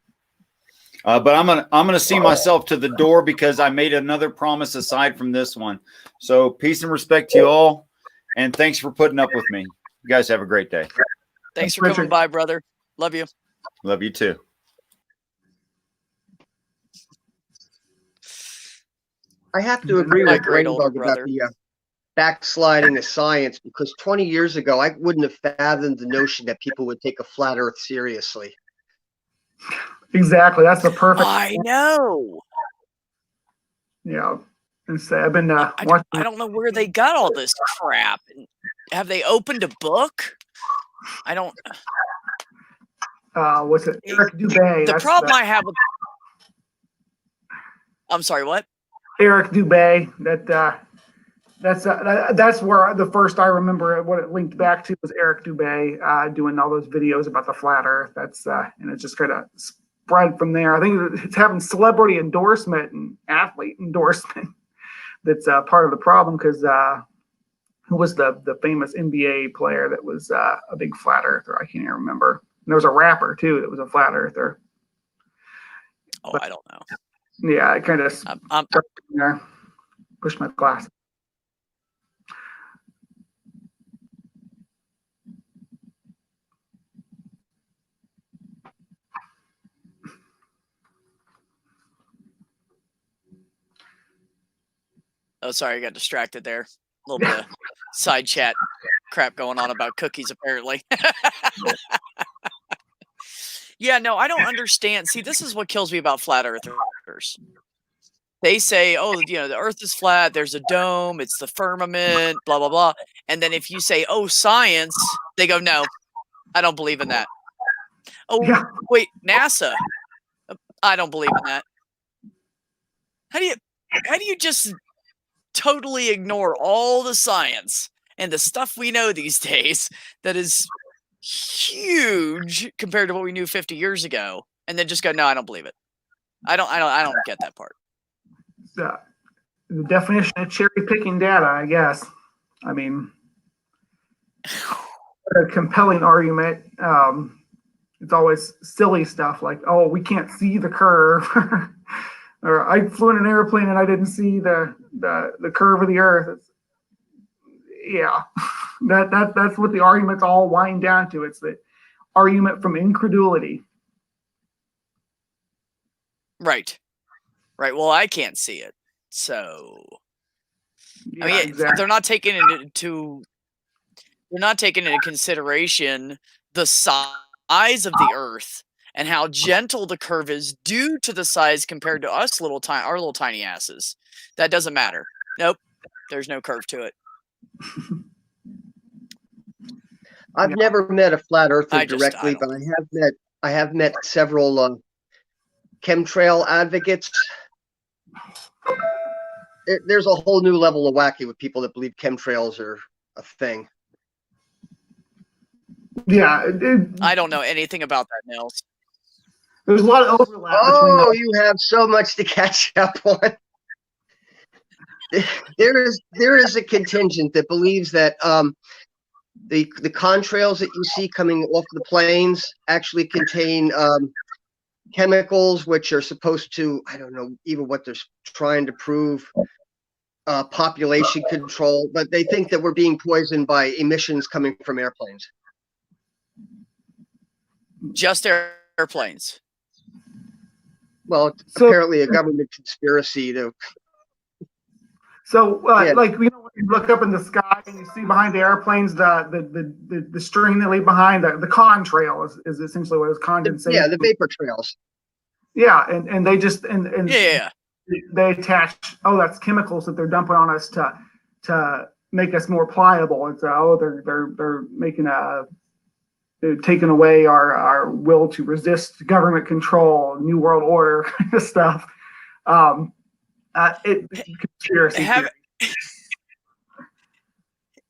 But I'm gonna see myself to the door because I made another promise aside from this one. So peace and respect to you all. And thanks for putting up with me. You guys have a great day. Thanks for coming by, brother. Love you. Love you too. I have to agree with great older Brainbug about brother. the backslide into science, because 20 years ago, I wouldn't have fathomed the notion that people would take a flat Earth seriously. Exactly. That's the perfect. I know. Yeah. And say I've been I don't know where they got all this crap. Have they opened a book? I don't. What's it? Eric Dubay. The problem I have with. I'm sorry. What? Eric Dubay. That's where the first I remember what it linked back to was Eric Dubay doing all those videos about the flat Earth. That's and it just kind of spread from there. I think it's having celebrity endorsement and athlete endorsement that's part of the problem, because who was the famous NBA player that was a big flat earther? I can't even remember. And there was a rapper too that was a flat earther. Oh, I don't know. Yeah, I kind of push my glasses. Oh, sorry, I got distracted there. A little bit of side chat crap going on about cookies, apparently. Yeah, no, I don't understand. See, this is what kills me about flat earthers. They say, oh, the earth is flat, there's a dome, it's the firmament, blah, blah, blah. And then if you say, oh, science, they go, no, I don't believe in that. Oh, wait, NASA, I don't believe in that. How do you just totally ignore all the science and the stuff we know these days that is huge compared to what we knew 50 years ago, and then just go, no, I don't believe it. I don't get that part. The definition of cherry picking data, I guess. I mean, a compelling argument. It's always silly stuff like, oh, we can't see the curve. Or I flew in an airplane and I didn't see the curve of the earth. That's what the arguments all wind down to. It's the argument from incredulity. Right. Well, I can't see it, so Yeah, I mean, exactly. they're not taking into consideration the size of the Earth and how gentle the curve is due to the size compared to us our little tiny asses. That doesn't matter. Nope, there's no curve to it. I've never met a flat earther I directly, don't. but I have met several chemtrail advocates. There's a whole new level of wacky with people that believe chemtrails are a thing. Yeah, I don't know anything about that, Nils. there's a lot of overlap between Oh, those. you have so much to catch up on. There is a contingent that believes that the contrails that you see coming off the planes actually contain chemicals which are supposed to, I don't know even what they're trying to prove, population control, but they think that we're being poisoned by emissions coming from airplanes. Just airplanes. Well, it's So- apparently a government conspiracy to. So, Yeah. like, you know, when you look up in the sky and you see behind the airplanes the string they leave behind, the contrail is essentially what is condensation. Yeah, the vapor trails. Yeah, and they just and Yeah. they attach, oh, that's chemicals that they're dumping on us to make us more pliable. It's they're making they're taking away our will to resist government control, new world order kind of stuff. Conspiracy Have theory.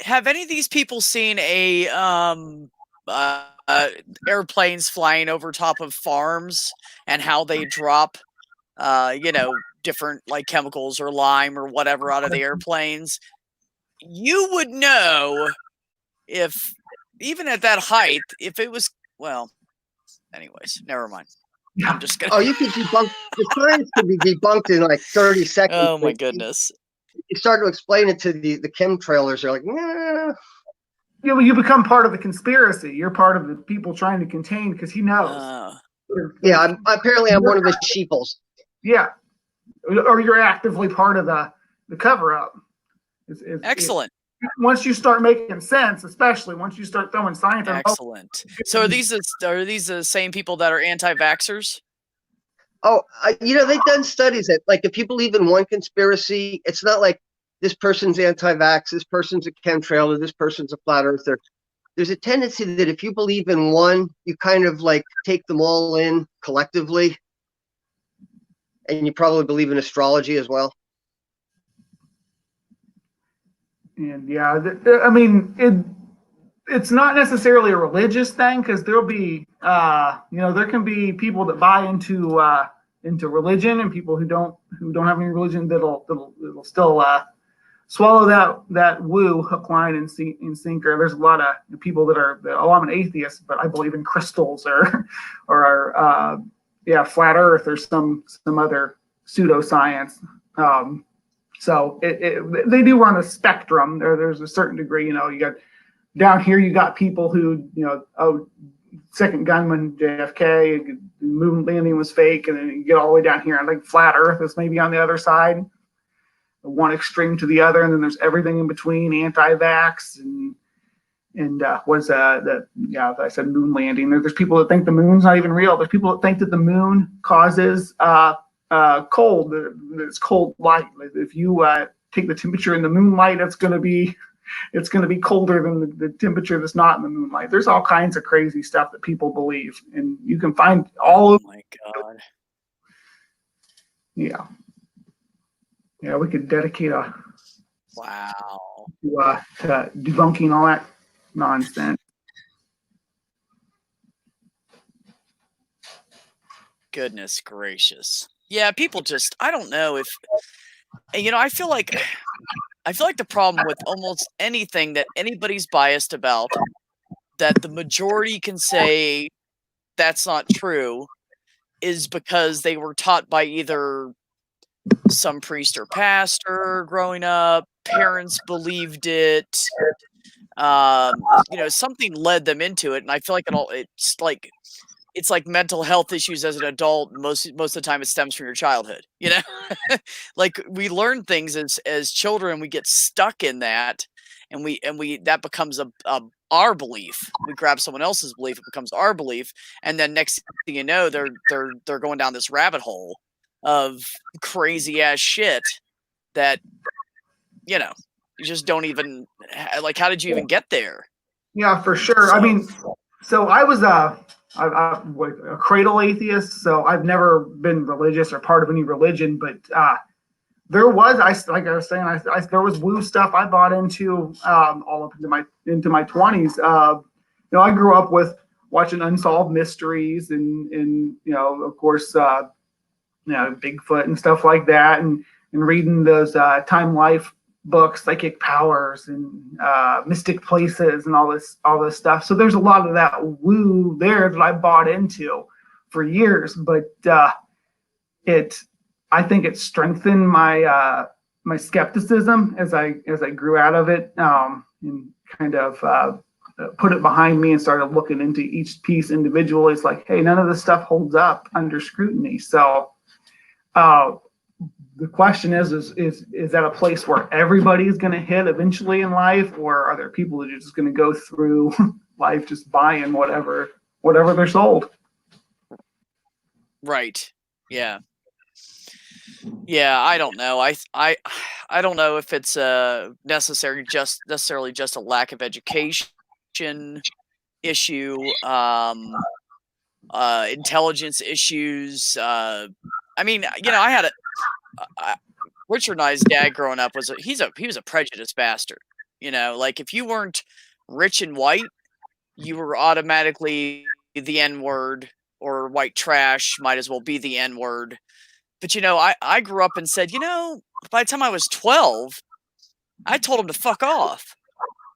have any of these people seen a airplanes flying over top of farms and how they drop different like chemicals or lime or whatever out of the airplanes? You would know if even at that height, if it was, well, anyways, never mind. I'm just gonna Oh, you could debunk the science could be debunked in like 30 seconds. Oh my Like, goodness. You start to explain it to the chemtrailers, they're like, nah. You become part of the conspiracy. You're part of the people trying to contain because he knows. Yeah, apparently I'm one of his sheeples. Yeah, or you're actively part of the cover up. Excellent. Once you start making sense, especially once you start throwing science. Excellent. So are these the same people that are anti-vaxxers? Oh, they've done studies that, like, if you believe in one conspiracy, it's not like this person's anti-vax, this person's a chemtrailer, this person's a flat earther. There's a tendency that if you believe in one, you kind of like take them all in collectively. And you probably believe in astrology as well. And yeah, I mean, it's not necessarily a religious thing because there'll be, there can be people that buy into religion and people who don't have any religion that'll still swallow that woo hook, line, and sinker. There's a lot of people that are, I'm an atheist, but I believe in crystals or flat Earth or some other pseudoscience. So they do run a spectrum. There's a certain degree. You got down here. You got people who second gunman JFK, the moon landing was fake, and then you get all the way down here. I think flat Earth is maybe on the other side, one extreme to the other, and then there's everything in between, anti-vax and I said moon landing. There's people that think the moon's not even real. There's people that think that the moon causes cold. It's cold light. If you take the temperature in the moonlight, it's going to be colder than the temperature that's not in the moonlight. There's all kinds of crazy stuff that people believe, and you can find all of. Oh my God. Yeah. Yeah, we could dedicate a wow to debunking all that nonsense. Goodness gracious. Yeah, people just, I don't know if, I feel like the problem with almost anything that anybody's biased about, that the majority can say that's not true, is because they were taught by either some priest or pastor growing up, parents believed it, something led them into it. And I feel like it's like mental health issues as an adult. Most of the time it stems from your childhood, like we learn things as children, we get stuck in that, and we that becomes our belief. We grab someone else's belief, it becomes our belief, and then next thing you know, they're going down this rabbit hole of crazy ass shit that you just don't even like. How did you even get there? Yeah, for sure. So, I mean, so I was a cradle atheist, so I've never been religious or part of any religion, but there was, like I was saying, there was woo stuff I bought into all up into my 20s. I grew up with watching Unsolved Mysteries and of course, Bigfoot and stuff like that, and reading those Time Life books, Psychic Powers and Mystic Places and all this stuff. So there's a lot of that woo there that I bought into for years, but I think it strengthened my my skepticism as I grew out of it, and kind of put it behind me and started looking into each piece individually. It's like, hey, none of this stuff holds up under scrutiny. So the question is that a place where everybody's going to hit eventually in life, or are there people that are just going to go through life just buying whatever they're sold? Right. Yeah. Yeah, I don't know. I don't know if it's necessarily just a lack of education issue, intelligence issues. I mean, I had Richard and I's dad growing up he was a prejudiced bastard. Like if you weren't rich and white, you were automatically the N-word, or white trash might as well be the N-word. But I grew up and said, by the time I was 12, I told him to fuck off,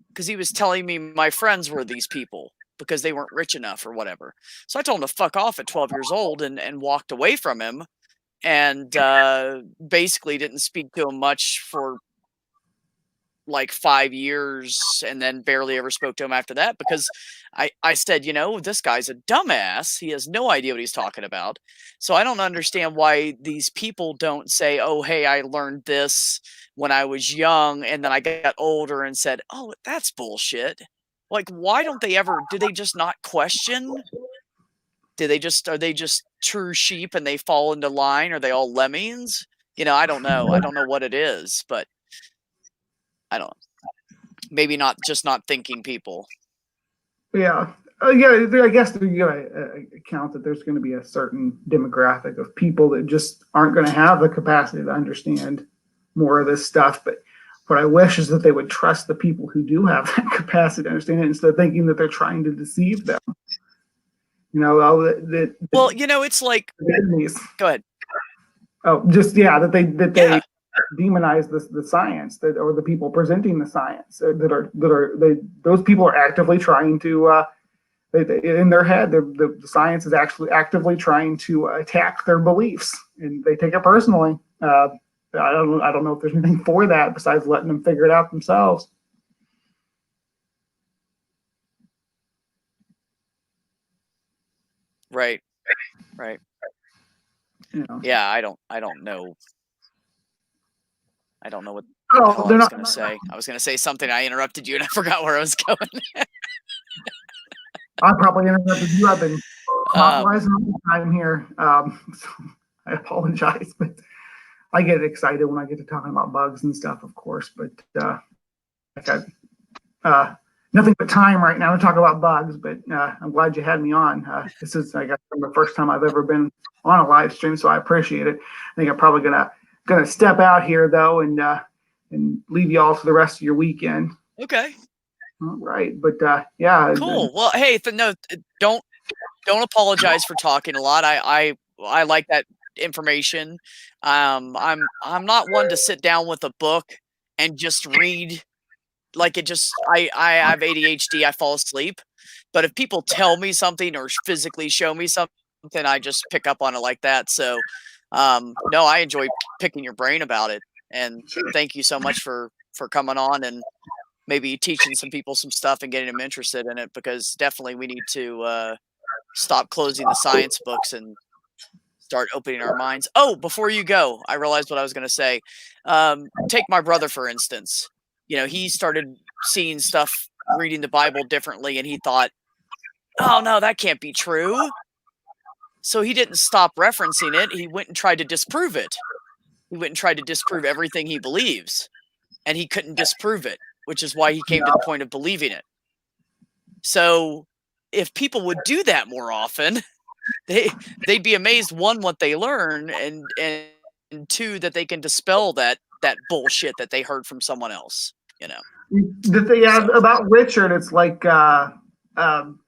because he was telling me my friends were these people because they weren't rich enough or whatever. So I told him to fuck off at 12 years old and walked away from him, and basically didn't speak to him much for like 5 years, and then barely ever spoke to him after that, because I said, this guy's a dumbass. He has no idea what he's talking about. So I don't understand why these people don't say, oh, hey, I learned this when I was young, and then I got older and said, oh, that's bullshit. Like, why don't they ever, do they just not question? Are they just true sheep and they fall into line? Are they all lemmings? I don't know. I don't know what it is, but I don't know. Maybe not thinking people. Yeah. Yeah, I guess you got to account that there's going to be a certain demographic of people that just aren't going to have the capacity to understand more of this stuff. But what I wish is that they would trust the people who do have that capacity to understand it, instead of thinking that they're trying to deceive them. Well, it's like, go ahead. Oh, just, yeah, that they Yeah. demonize the science, or the people presenting the science, those people are actively trying to in their head, the science is actually actively trying to attack their beliefs, and they take it personally. I don't know if there's anything for that besides letting them figure it out themselves. Right. Yeah, I don't know. I don't know what the hell I was going to say. I was going to say something. I interrupted you and I forgot where I was going. I probably interrupted you. I've been monopolizing all the time here. So I apologize, but I get excited when I get to talking about bugs and stuff, of course. But I got nothing but time right now to talk about bugs. But I'm glad you had me on. This is, I guess, the first time I've ever been on a live stream, so I appreciate it. I think I'm probably gonna step out here though, and leave you all for the rest of your weekend. Okay. All right, but yeah. Cool. Well, hey, no, don't apologize for talking a lot. I like that information. I'm not one to sit down with a book and just read. Like, I have ADHD. I fall asleep. But if people tell me something or physically show me something, I just pick up on it like that. So, no, I enjoy picking your brain about it. And thank you so much for coming on and maybe teaching some people some stuff and getting them interested in it, because definitely we need to stop closing the science books and start opening our minds. Oh, before you go, I realized what I was going to say. Take my brother, for instance. He started seeing stuff, reading the Bible differently, and he thought, oh, no, that can't be true. So he didn't stop referencing it. He went and tried to disprove it. He went and tried to disprove everything he believes, and he couldn't disprove it, which is why he came to the point of believing it. So if people would do that more often, they'd be amazed, one, what they learn, and two, that they can dispel that bullshit that they heard from someone else. The thing about Richard, it's like I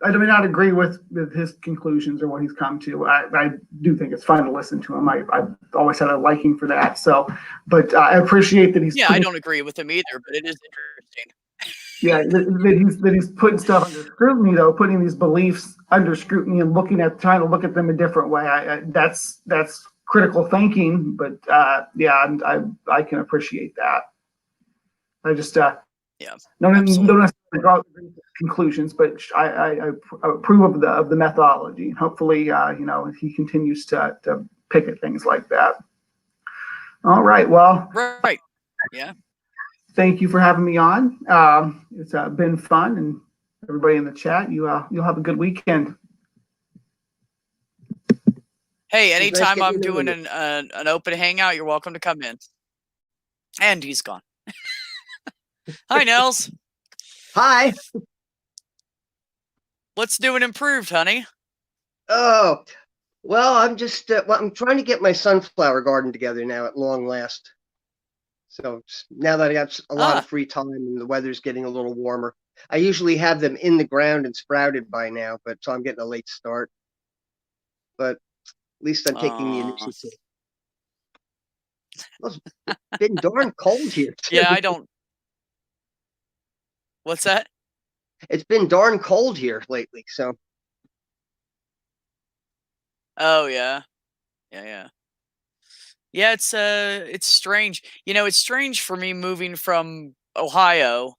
may not agree with his conclusions or what he's come to. I do think it's fun to listen to him. I've always had a liking for that. So, but I appreciate that he's. Yeah, I don't agree with him either, but it is interesting. Yeah, that he's putting stuff under scrutiny, though, putting these beliefs under scrutiny and trying to look at them a different way. That's critical thinking, but yeah, I can appreciate that. I just don't necessarily draw conclusions, but I approve of the methodology. Hopefully, he continues to pick at things like that. All right. Well, Right. Yeah. thank you for having me on. It's been fun, and everybody in the chat, you'll have a good weekend. Hey, It was nice anytime getting I'm to know doing you. an open hangout, you're welcome to come in. And he's gone. Hi, Nels. Hi. Let's do an improved, honey. Oh, well, I'm just I'm trying to get my sunflower garden together now at long last. So now that I got a lot of free time and the weather's getting a little warmer, I usually have them in the ground and sprouted by now, but so I'm getting a late start. But at least I'm taking the initiative. It's been darn cold here too. Yeah, I don't. What's that? It's been darn cold here lately, so. Oh yeah. Yeah. Yeah, it's strange. You know, it's strange for me moving from Ohio,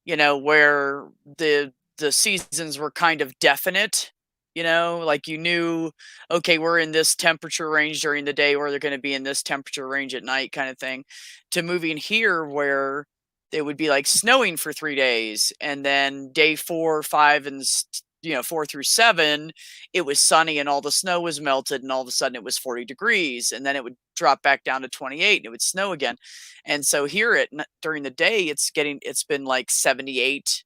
you know, where the seasons were kind of definite, you know, like you knew, okay, we're in this temperature range during the day, or they're going to be in this temperature range at night kind of thing, to moving here where it would be like snowing for 3 days, and then day 4, 5, and 4 through 7, it was sunny and all the snow was melted, and all of a sudden it was 40 degrees, and then it would drop back down to 28 and it would snow again. And so here during the day, it's been like 78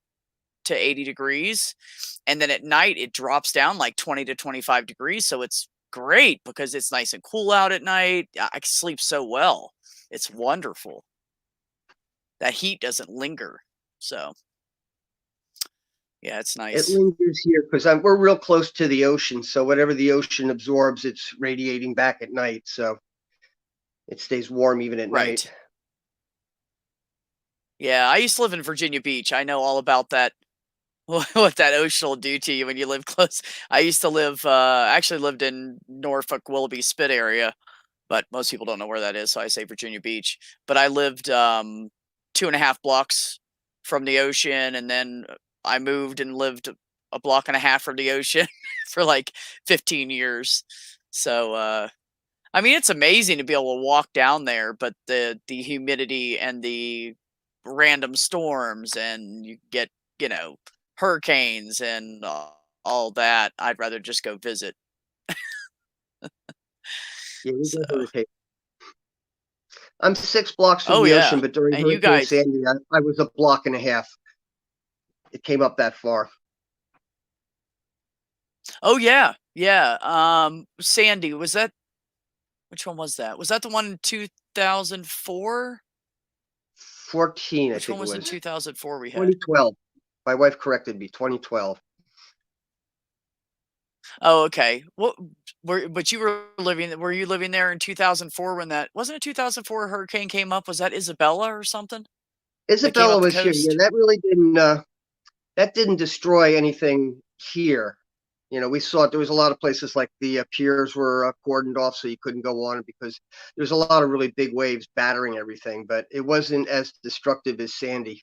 to 80 degrees, and then at night it drops down like 20 to 25 degrees. So it's great because it's nice and cool out at night. I sleep so well. It's wonderful. That heat doesn't linger. So yeah, it's nice. It lingers here because we're real close to the ocean, so whatever the ocean absorbs, it's radiating back at night, so it stays warm even at night. Yeah, I used to live in Virginia Beach. I know all about that. What that ocean will do to you when you live close. I used to live, actually lived in Norfolk, Willoughby Spit area, but most people don't know where that is, so I say Virginia Beach. But I lived 2.5 blocks from the ocean, and then I moved and lived a block and a half from the ocean for like 15 years. So, I mean, it's amazing to be able to walk down there, but the humidity and the random storms, and you get, you know, hurricanes and all that, I'd rather just go visit. Yeah, we So, get hurricane. I'm 6 blocks from oh the ocean, yeah, but during and you Hurricane guys, Sandy, I was a block and a half. It came up that far. oh yeah, Sandy, was that, which one was that? Was that the one in 2004? 14, I Which think one it was in was. 2004 we had? 2012. My wife corrected me, 2012. Oh, okay. But you were you living there in 2004 when that, wasn't it 2004 hurricane came up? Was that Isabella or something that came Isabella up the was here. Yeah, coast? that really didn't destroy anything here. You know, we saw there was a lot of places like the piers were cordoned off, so you couldn't go on it because there's a lot of really big waves battering everything. But it wasn't as destructive as Sandy.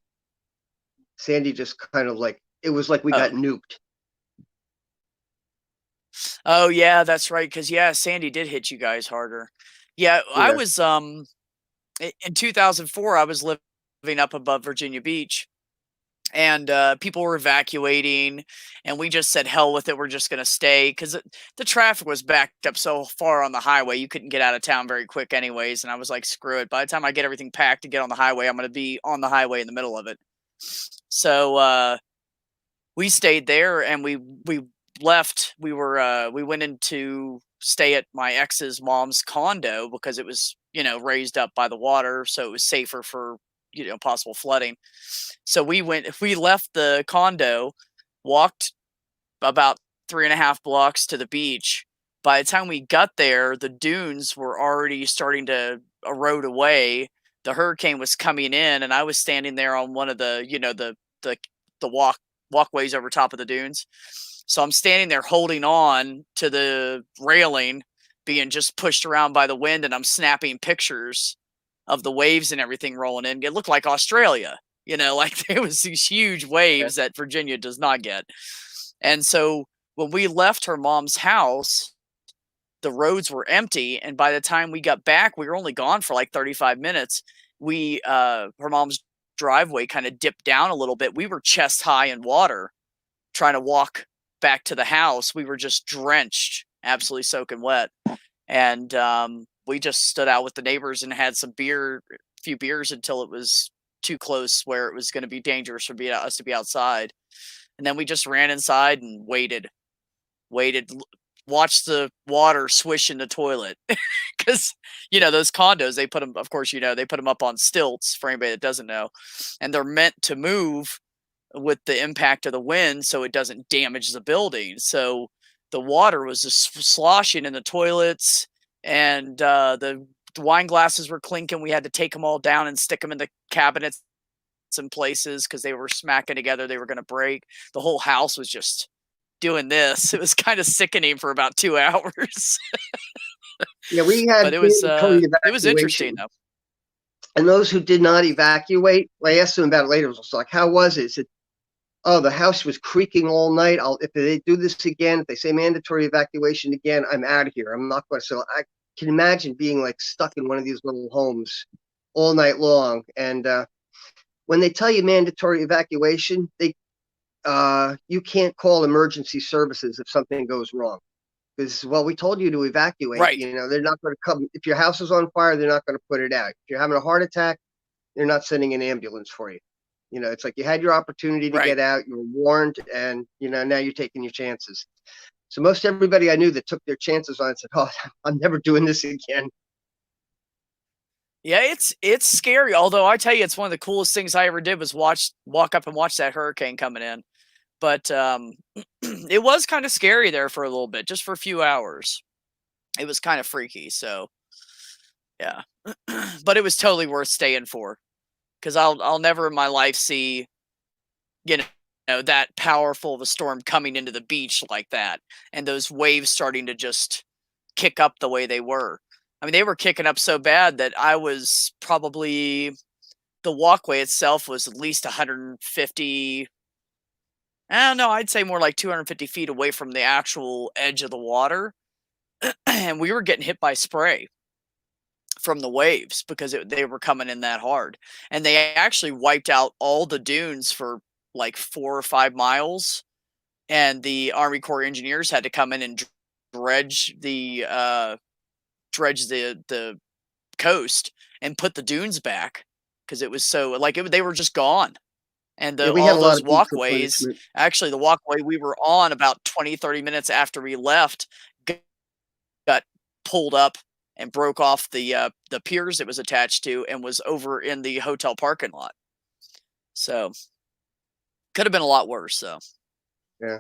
Sandy just kind of like, it was like we got nuked. Oh yeah, that's right. Because yeah, Sandy did hit you guys harder. Yeah, I Yeah. was in 2004. I was living up above Virginia Beach, and people were evacuating, and we just said hell with it, we're just going to stay because the traffic was backed up so far on the highway you couldn't get out of town very quick anyways. And I was like, screw it, by the time I get everything packed to get on the highway, I'm going to be on the highway in the middle of it. So we stayed there, and we left. We went in to stay at my ex's mom's condo because it was, you know, raised up by the water, so it was safer for, you know, possible flooding. So we left the condo, walked about 3.5 blocks to the beach. By the time we got there, the dunes were already starting to erode away. The hurricane was coming in, and I was standing there on one of the, you know, the walkways over top of the dunes. So I'm standing there holding on to the railing, being just pushed around by the wind, and I'm snapping pictures of the waves and everything rolling in. It looked like Australia, you know, like there was these huge waves that Virginia does not get. And so when we left her mom's house, the roads were empty. And by the time we got back, we were only gone for like 35 minutes. Her mom's driveway kind of dipped down a little bit. We were chest high in water trying to walk back to the house. We were just drenched, absolutely soaking wet. And we just stood out with the neighbors and had some beer, a few beers until it was too close where it was going to be dangerous for us to be outside. And then we just ran inside and waited, watched the water swish in the toilet. Because, those condos, they put them, of course, they put them up on stilts for anybody that doesn't know. And they're meant to move with the impact of the wind so it doesn't damage the building. So the water was just sloshing in the toilets, and the wine glasses were clinking. We had to take them all down and stick them in the cabinets in places because they were smacking together. They were going to break. The whole house was just doing this. It was kind of sickening for about 2 hours. Yeah, we had, but it was interesting though. And those who did not evacuate, I asked them about it later. It was like, how was it? He said, oh, the house was creaking all night. If they do this again, if they say mandatory evacuation again, I'm out of here. I'm not going to. So I can imagine being like stuck in one of these little homes all night long. And when they tell you mandatory evacuation, you can't call emergency services if something goes wrong. Because, well, we told you to evacuate. Right. They're not going to come. If your house is on fire, they're not going to put it out. If you're having a heart attack, they're not sending an ambulance for you. It's like you had your opportunity to get out. You were warned, and, now you're taking your chances. So most everybody I knew that took their chances on it said, oh, I'm never doing this again. Yeah, it's scary. Although I tell you, it's one of the coolest things I ever did was walk up and watch that hurricane coming in. But it was kind of scary there for a little bit, just for a few hours. It was kind of freaky. So, yeah, but it was totally worth staying for, because I'll never in my life see, that powerful of a storm coming into the beach like that, and those waves starting to just kick up the way they were. I mean, they were kicking up so bad that I was probably, the walkway itself was at least 150. I don't know, I'd say more like 250 feet away from the actual edge of the water. And we were getting hit by spray from the waves because they were coming in that hard. And they actually wiped out all the dunes for like 4 or 5 miles. And the Army Corps of Engineers had to come in and dredge the coast and put the dunes back because it was so they were just gone. And all those walkways, actually the walkway we were on about 20-30 minutes after we left got pulled up and broke off the piers it was attached to and was over in the hotel parking lot. So could have been a lot worse though. Yeah.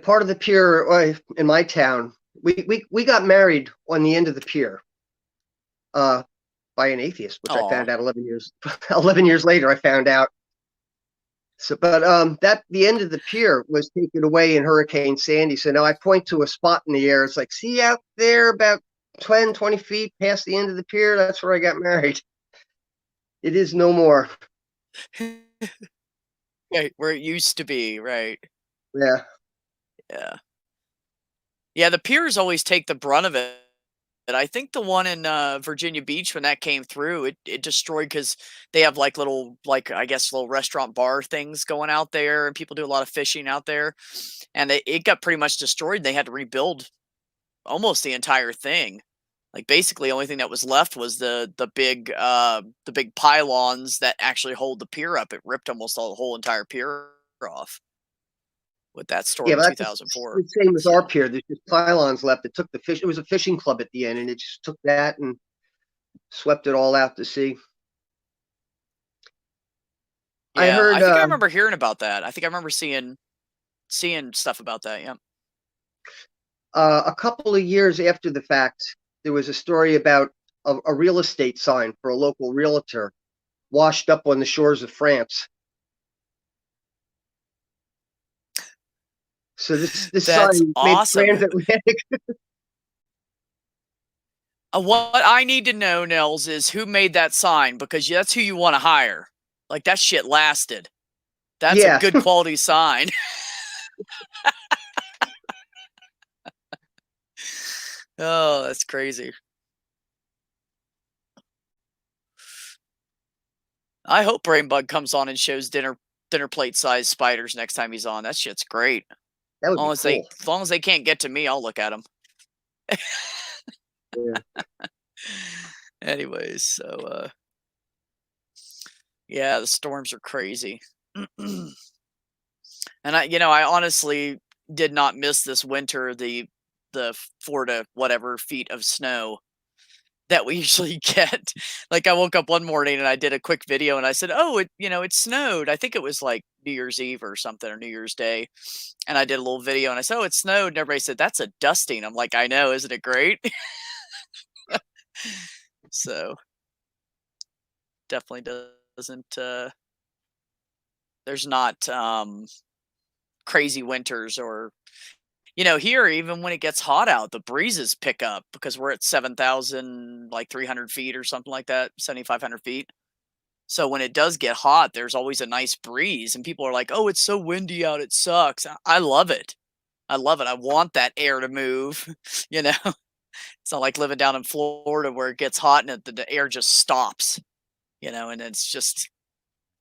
Part of the pier in my town, we got married on the end of the pier by an atheist, which I found out 11 years later. I found out. So, but the end of the pier was taken away in Hurricane Sandy. So now I point to a spot in the air. It's like, see out there about 20 feet past the end of the pier? That's where I got married. It is no more. Right, where it used to be, right? Yeah. Yeah, the piers always take the brunt of it. But I think the one in Virginia Beach, when that came through, it destroyed because they have little restaurant bar things going out there, and people do a lot of fishing out there, and it got pretty much destroyed. They had to rebuild almost the entire thing. Basically, the only thing that was left was the big pylons that actually hold the pier up. It ripped almost the whole entire pier off with that storm in 2004. The same as our pier. There's just pylons left. It took it was a fishing club at the end, and it just took that and swept it all out to sea. Yeah, I think I remember hearing about that. I think I remember seeing stuff about that. Yeah. A couple of years after the fact, there was a story about a real estate sign for a local realtor washed up on the shores of France. So this That's sign awesome. made transatlantic. What I need to know, Nels, is who made that sign, because that's who you want to hire. That shit lasted. That's a good quality sign. Oh, that's crazy. I hope Brainbug comes on and shows dinner plate size spiders next time he's on. That shit's great. That would be cool. As long as they can't get to me, I'll look at them. Yeah. Anyways, so yeah, the storms are crazy. And I honestly did not miss this winter the 4 to whatever feet of snow that we usually get. Like, I woke up one morning and I did a quick video and I said, "Oh, it snowed." I think it was like New Year's Eve or something, or New Year's Day. And I did a little video and I said, "Oh, it snowed." And everybody said, "That's a dusting." I'm like, "I know, isn't it great?" So definitely doesn't there's not crazy winters, or here, even when it gets hot out, the breezes pick up because we're at 7,000, like 300 feet or something like that, 7,500 feet. So when it does get hot, there's always a nice breeze, and people are like, "Oh, it's so windy out. It sucks." I love it. I love it. I want that air to move. you know, it's not like living down in Florida where it gets hot and the air just stops, and it's just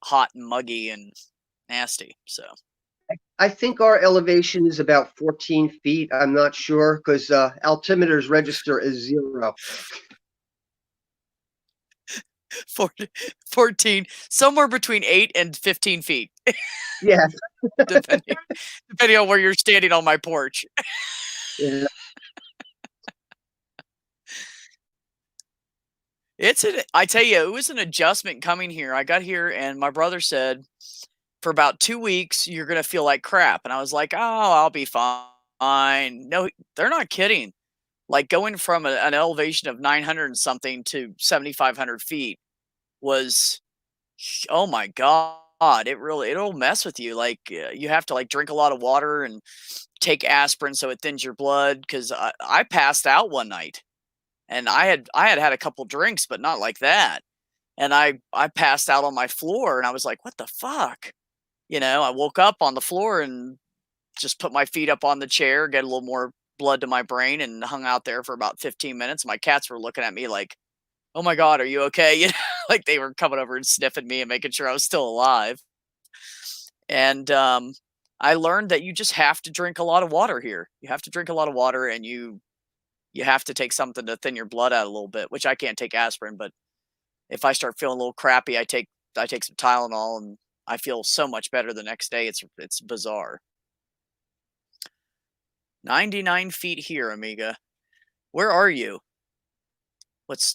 hot and muggy and nasty. So I think our elevation is about 14 feet. I'm not sure because altimeter's register is 0. 14, somewhere between 8 and 15 feet. Yeah. depending on where you're standing on my porch. Yeah. I tell you, it was an adjustment coming here. I got here and my brother said, for about 2 weeks, you're going to feel like crap. And I was like, "Oh, I'll be fine." No, they're not kidding. Like, going from an elevation of 900 and something to 7,500 feet was, oh my God, it'll mess with you. Like, you have to like drink a lot of water and take aspirin so it thins your blood. Cause I passed out one night and I had a couple drinks, but not like that. And I passed out on my floor and I was like, "What the fuck?" I woke up on the floor and just put my feet up on the chair, get a little more blood to my brain, and hung out there for about 15 minutes. My cats were looking at me like, "Oh my God, are you okay?" Like they were coming over and sniffing me and making sure I was still alive. And I learned that you just have to drink a lot of water here. You have to drink a lot of water, and you have to take something to thin your blood out a little bit, which I can't take aspirin, but if I start feeling a little crappy, I take some Tylenol and I feel so much better the next day. It's bizarre. 99 feet here, amiga. Where are you?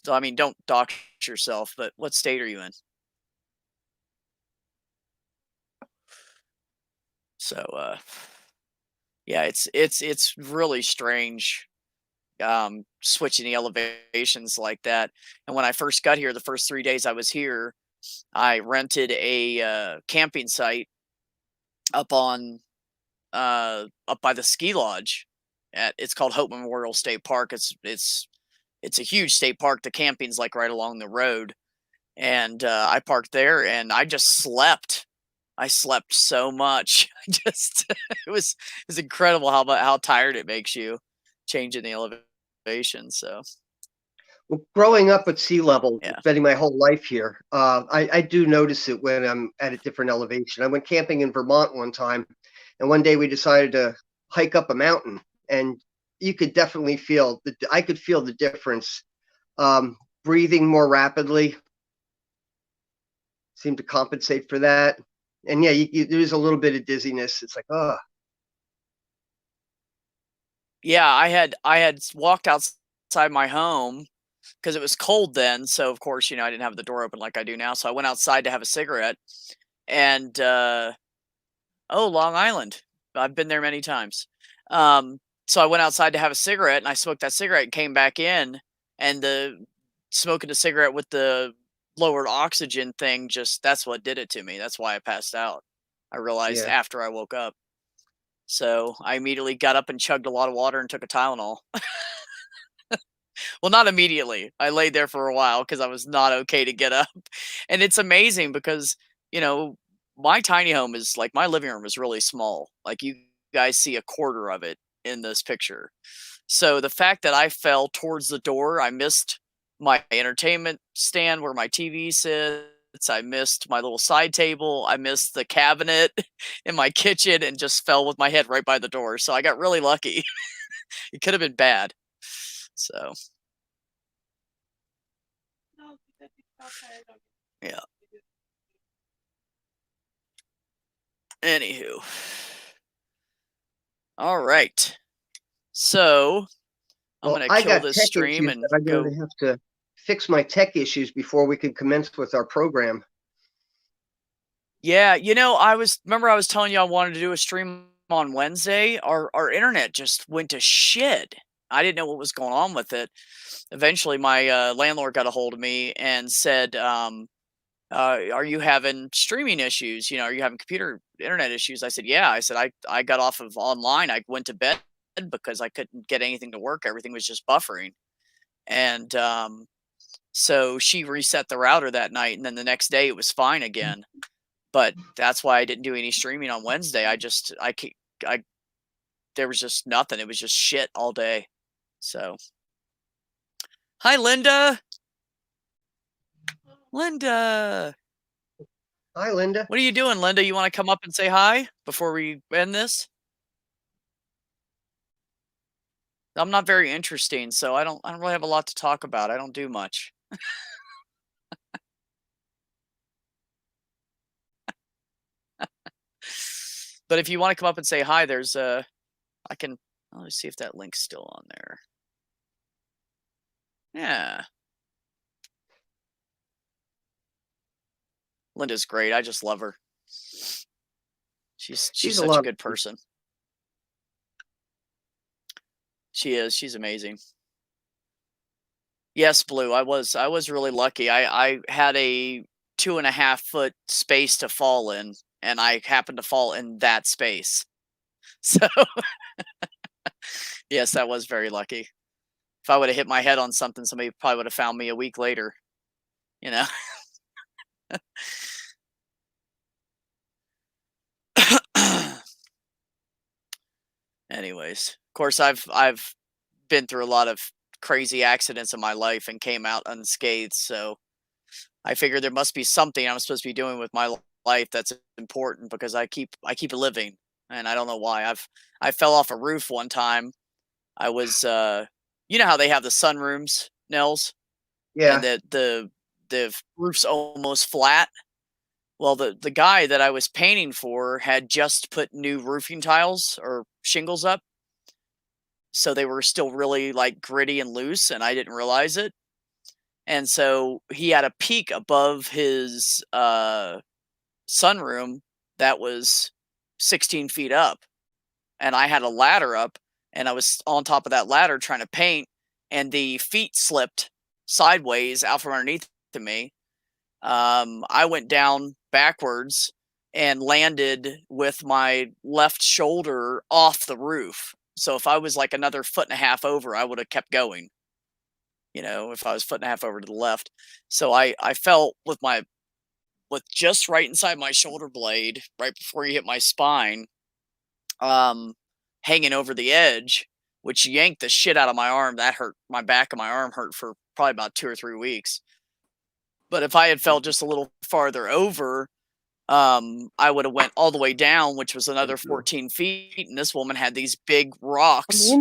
Don't dox yourself, but what state are you in? So, yeah, it's really strange, switching the elevations like that. And when I first got here, the first 3 days I was here, I rented a camping site up on up by the ski lodge. It's called Hope Memorial State Park. It's a huge state park. The camping's like right along the road, and I parked there and I just slept. I slept so much. It was incredible how tired it makes you changing the elevation. So Well, growing up at sea level, Yeah. spending my whole life here, I do notice it when I'm at a different elevation. I went camping in Vermont one time, and one day we decided to hike up a mountain, and you could definitely feel I could feel the difference. Breathing more rapidly seemed to compensate for that. And yeah, there's a little bit of dizziness. It's like, oh, yeah, I had walked outside my home because it was cold then. So of course, I didn't have the door open like I do now. So I went outside to have a cigarette, and Long Island. I've been there many times. So I went outside to have a cigarette and I smoked that cigarette and came back in, and the smoking a cigarette with the lowered oxygen thing, that's what did it to me. That's why I passed out. I realized Yeah. after I woke up. So I immediately got up and chugged a lot of water and took a Tylenol. Well, not immediately. I laid there for a while because I was not okay to get up. And it's amazing because, my tiny home is my living room is really small. Like, you guys see a quarter of it in this picture. So the fact that I fell towards the door, I missed my entertainment stand where my TV sits. I missed my little side table. I missed the cabinet in my kitchen and just fell with my head right by the door. So I got really lucky. It could have been bad. So yeah. Anywho. All right. So I'm Well, gonna I kill got this tech stream issues and that I'm go. going to have to fix my tech issues before we can commence with our program. Yeah, I was telling you I wanted to do a stream on Wednesday. Our internet just went to shit. I didn't know what was going on with it. Eventually, my landlord got a hold of me and said, "Are you having streaming issues? Are you having computer internet issues?" I said, "Yeah." I said, "I got off of online. I went to bed because I couldn't get anything to work. Everything was just buffering." And so she reset the router that night, and then the next day it was fine again. But that's why I didn't do any streaming on Wednesday. There was just nothing. It was just shit all day. So, hi, Linda. Linda, Hi, Linda. what are you doing, Linda? You want to come up and say hi before we end this? I'm not very interesting, so I don't really have a lot to talk about. I don't do much. But if you want to come up and say hi, there's I can. Let's see if that link's still on there. Yeah. Linda's great. I just love her. She's She's a such a lot. good person. She is. She's amazing. Yes, Blue. I was really lucky. I had a 2.5 foot space to fall in, and I happened to fall in that space. So yes, that was very lucky. If I would have hit my head on something, somebody probably would have found me a week later. You know. Anyways, of course, I've been through a lot of crazy accidents in my life and came out unscathed. So I figured there must be something I'm supposed to be doing with my life that's important because I keep living, and I don't know why. I fell off a roof one time. I was you know how they have the sunrooms, Nels, and Yeah. the roof's almost flat. Well, the guy that I was painting for had just put new roofing tiles or shingles up, so they were still really like gritty and loose, and I didn't realize it. And so he had a peak above his sunroom that was 16 feet up, and I had a ladder up, and I was on top of that ladder trying to paint, and the feet slipped sideways out from underneath me. I went down backwards and landed with my left shoulder off the roof. So if I was like another 1.5 feet over, I would have kept going. If I was 1.5 feet over to the left. So I fell with just right inside my shoulder blade, right before you hit my spine, hanging over the edge, which yanked the shit out of my arm. That hurt. My back of my arm hurt for probably about 2 or 3 weeks. But if I had fell just a little farther over, I would have went all the way down, which was another 14 feet. And this woman had these big rocks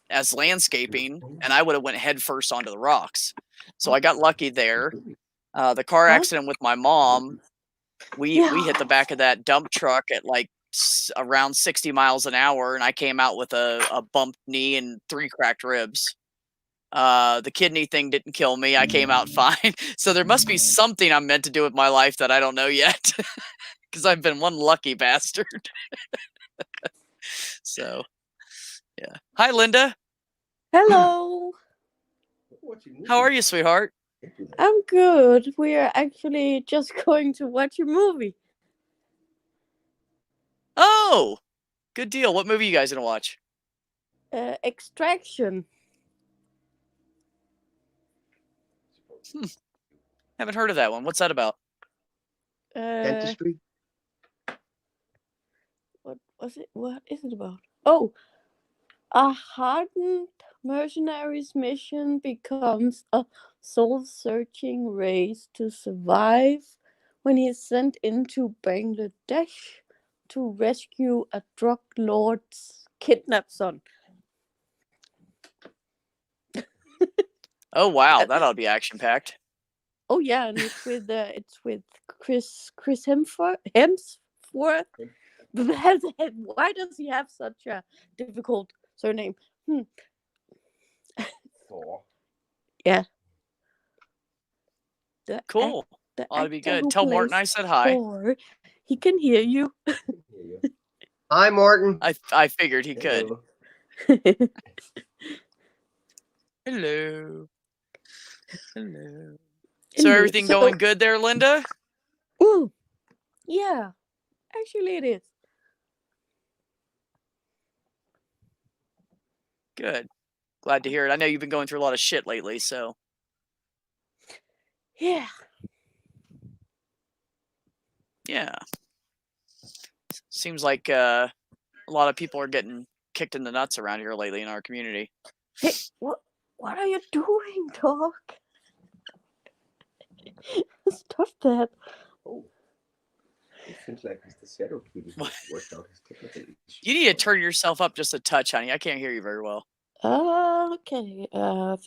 as landscaping, and I would have went head first onto the rocks. So I got lucky there. The car accident with my mom, we hit the back of that dump truck at like around 60 miles an hour, and I came out with a bumped knee and 3 cracked ribs. The kidney thing didn't kill me. I came out fine. So there must be something I'm meant to do with my life that I don't know yet, because I've been one lucky bastard. So, yeah. Hi, Linda. Hello. How are you, sweetheart? I'm good. We are actually just going to watch a movie. Oh, good deal. What movie are you guys gonna watch? Extraction. Haven't heard of that one. What's that about? Dentistry. What was it? What is it about? Oh, a hardened mercenary's mission becomes a soul-searching race to survive when he is sent into Bangladesh to rescue a drug lord's kidnapped son. Oh wow, that ought to be action packed. Oh yeah, and it's with Chris Hemsworth. Why does he have such a difficult surname? Thor. Yeah. The Cool. the Ought to be actor good. who Tell Morton I plays said hi. Thor, he can hear you. Hear you. Hi, Morton. I figured he could. Hello. Hello. Hello. So Hello. everything going good there, Linda? Ooh, yeah, actually it is. Good. Glad to hear it. I know you've been going through a lot of shit lately, so Yeah. yeah. Seems like a lot of people are getting kicked in the nuts around here lately in our community. Hey, what are you doing, dog? Stop that. Oh. It seems like Mr. Shadow Kitty has worked out his technical issues. You need to turn yourself up just a touch, honey. I can't hear you very well. Okay. How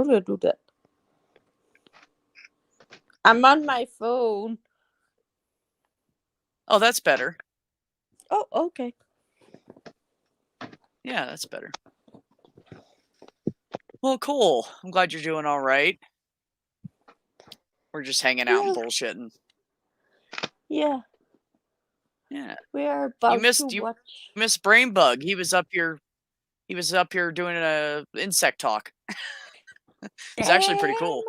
do I do that? I'm on my phone. Oh, that's better. Oh, okay. Yeah, that's better. Well, cool. I'm glad you're doing all right. We're just hanging out and Yeah. bullshitting. Yeah, Yeah. we are about missed- to you- watch. Miss Brainbug, he was up here doing a insect talk. It's actually pretty cool.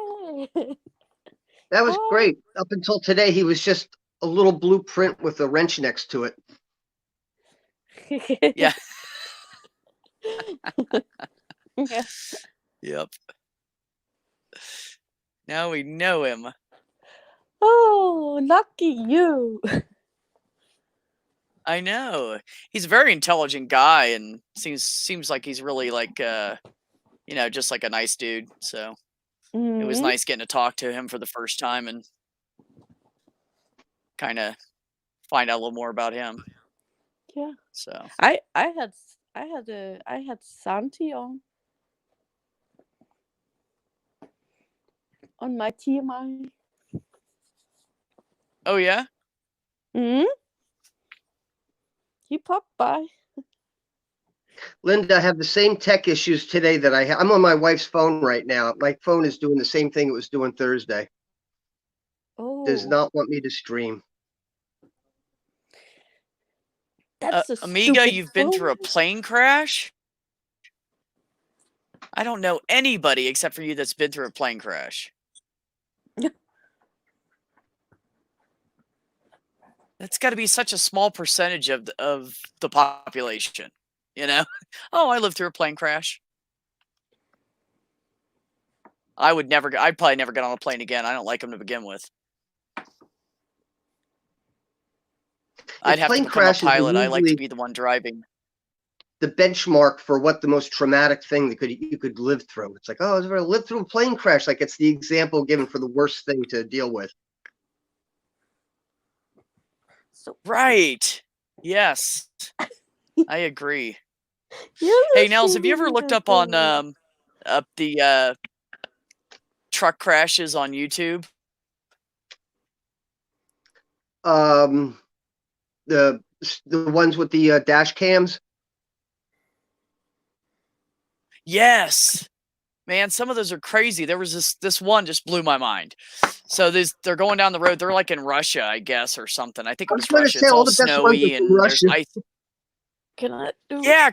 Damn it. That was Oh. great. Up until today, he was just a little blueprint with a wrench next to it. Yeah. Yeah. Yep. Now we know him. Oh, lucky you. I know. He's a very intelligent guy and seems like he's really like just like a nice dude. So it was Mhm. nice getting to talk to him for the first time and kind of find out a little more about him. Yeah. So I had Santi on my TMI. oh yeah? Hmm. He popped by. Linda, I have the same tech issues today that I have. I'm on my wife's phone right now. My phone is doing the same thing it was doing Thursday. Oh, Does not want me to stream. that's a Amiga, stupid you've been through a phone. plane crash? I don't know anybody except for you that's been through a plane crash. That's got to be such a small percentage of the population, you know? Oh, I lived through a plane crash. I'd probably never get on a plane again. I don't like them to begin with. I'd have to plane become a crashes are pilot. I like to usually be the one driving. the benchmark for what the most traumatic thing that you could live through. It's like, oh, I was going to live through a plane crash. Like it's the example given for the worst thing to deal with. So Right. Yes. I agree. you're Hey, Nels, have you ever listening looked to up on the- up the truck crashes on YouTube? The ones with the dash cams. Yes. Man, some of those are crazy. There was this one just blew my mind. So they're going down the road. They're like in Russia, I guess, or something. I think it was gonna Russia. say It's all all the best ones are snowy from and there's Russia. ice. Can I do? Yeah,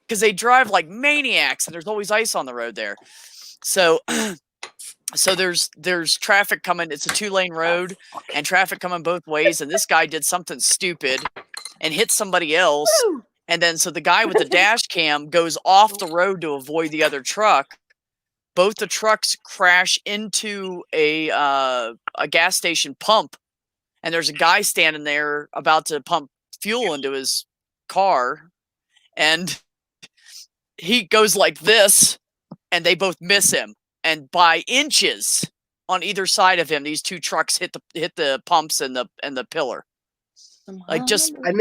because they drive like maniacs, and there's always ice on the road there. So, so there's traffic coming. It's a 2-lane road, and traffic coming both ways. And this guy did something stupid and hit somebody else. Woo! And then so the guy with the dash cam goes off the road to avoid the other truck. Both the trucks crash into a gas station pump, and there's a guy standing there about to pump fuel into his car, and he goes like this, and they both miss him. And by inches on either side of him, these two trucks hit the pumps and the pillar. Like, just I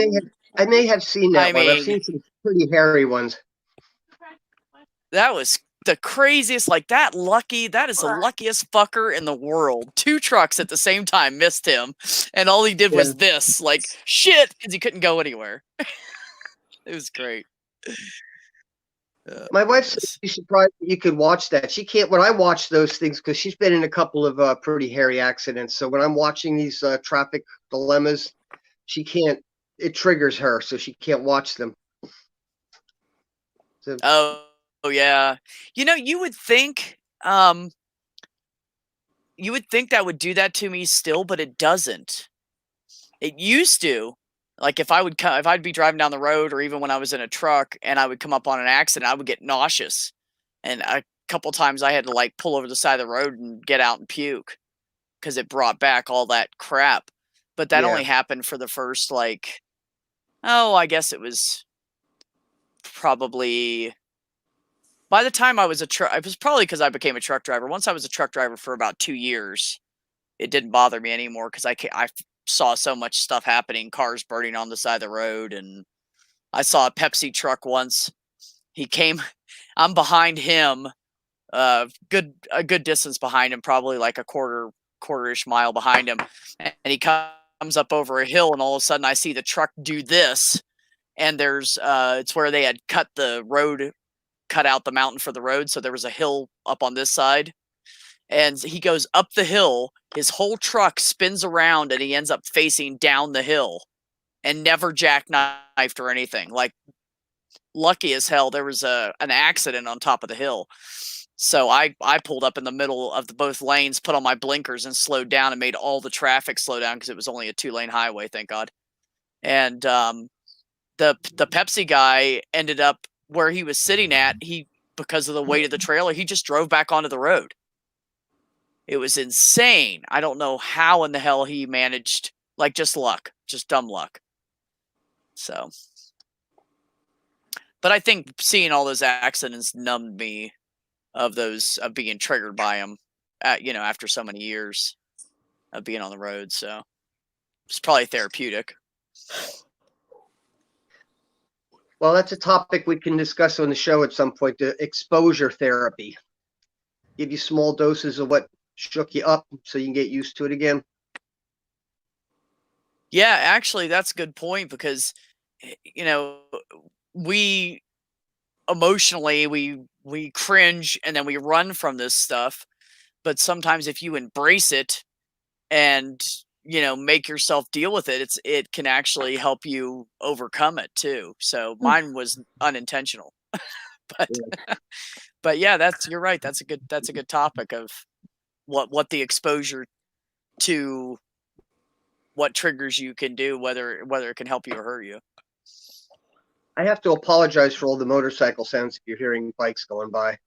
may have seen that I one. I've mean- seen some pretty hairy ones. that was the craziest. Like, that is the luckiest fucker in the world. Two trucks at the same time missed him, and all he did was this, like, shit, because he couldn't go anywhere. It was great. My wife said she's surprised that you could watch that. She can't. When I watch those things, because she's been in a couple of pretty hairy accidents. So when I'm watching these traffic dilemmas, she can't. It triggers her, so she can't watch them. So, Oh yeah. You would think that would do that to me still, but it doesn't. It used to. Like, if I'd be driving down the road, or even when I was in a truck and I would come up on an accident, I would get nauseous. And a couple times I had to, like, pull over the side of the road and get out and puke, because it brought back all that crap. But that Yeah. only happened for the first, like, I guess it was probably by the time I was it was probably because I became a truck driver. Once I was a truck driver for about 2 years, it didn't bother me anymore, because I saw so much stuff happening, cars burning on the side of the road. And I saw a Pepsi truck once. He came, I'm behind him, a good distance behind him, probably like a quarter-ish mile behind him. And he comes up over a hill, and all of a sudden I see the truck do this. And there's, it's where they had cut out the mountain for the road. So there was a hill up on this side. And he goes up the hill, his whole truck spins around, and he ends up facing down the hill, and never jackknifed or anything. Like, lucky as hell, there was an accident on top of the hill. So I pulled up in the middle of both lanes, put on my blinkers, and slowed down, and made all the traffic slow down, because it was only a 2-lane highway, thank God. And the Pepsi guy ended up where he was sitting at. Because of the weight of the trailer, he just drove back onto the road. It was insane. I don't know how in the hell he managed. Like, just luck, just dumb luck. So, but I think seeing all those accidents numbed me of being triggered by them, after so many years of being on the road. So it's probably therapeutic. well, that's a topic we can discuss on the show at some point. The exposure therapy. Give you small doses of what shook you up, so you can get used to it again. Yeah, actually, that's a good point, because, we emotionally, we cringe, and then we run from this stuff. But sometimes if you embrace it and, make yourself deal with it, it can actually help you overcome it too. So mine was unintentional, but yeah, you're right. That's a good topic of what the exposure to what triggers you can do, whether it can help you or hurt you. I have to apologize for all the motorcycle sounds if you're hearing bikes going by.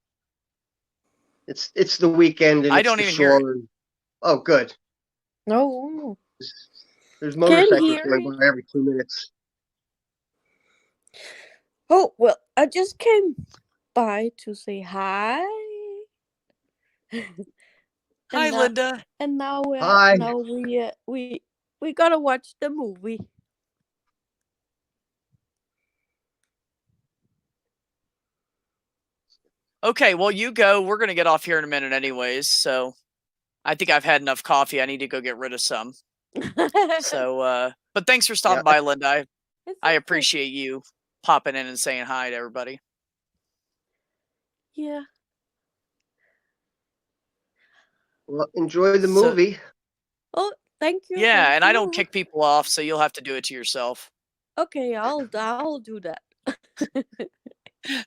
It's the weekend, and I it's don't the even hear it. shore. Oh, good. No. There's motorcycles hear going it. by every 2 minutes. Oh, well, I just came by to say hi. Hi, now, Linda. And now Hi. we gotta watch the movie. Okay, well, you go. We're gonna get off here in a minute, anyways. So I think I've had enough coffee. I need to go get rid of some. So, but thanks for stopping by, Linda. I appreciate you popping in and saying hi to everybody. Yeah. Well, enjoy the So- movie. Oh, thank you. Yeah, thank and I don't you. kick people off, so you'll have to do it to yourself. Okay, I'll do that.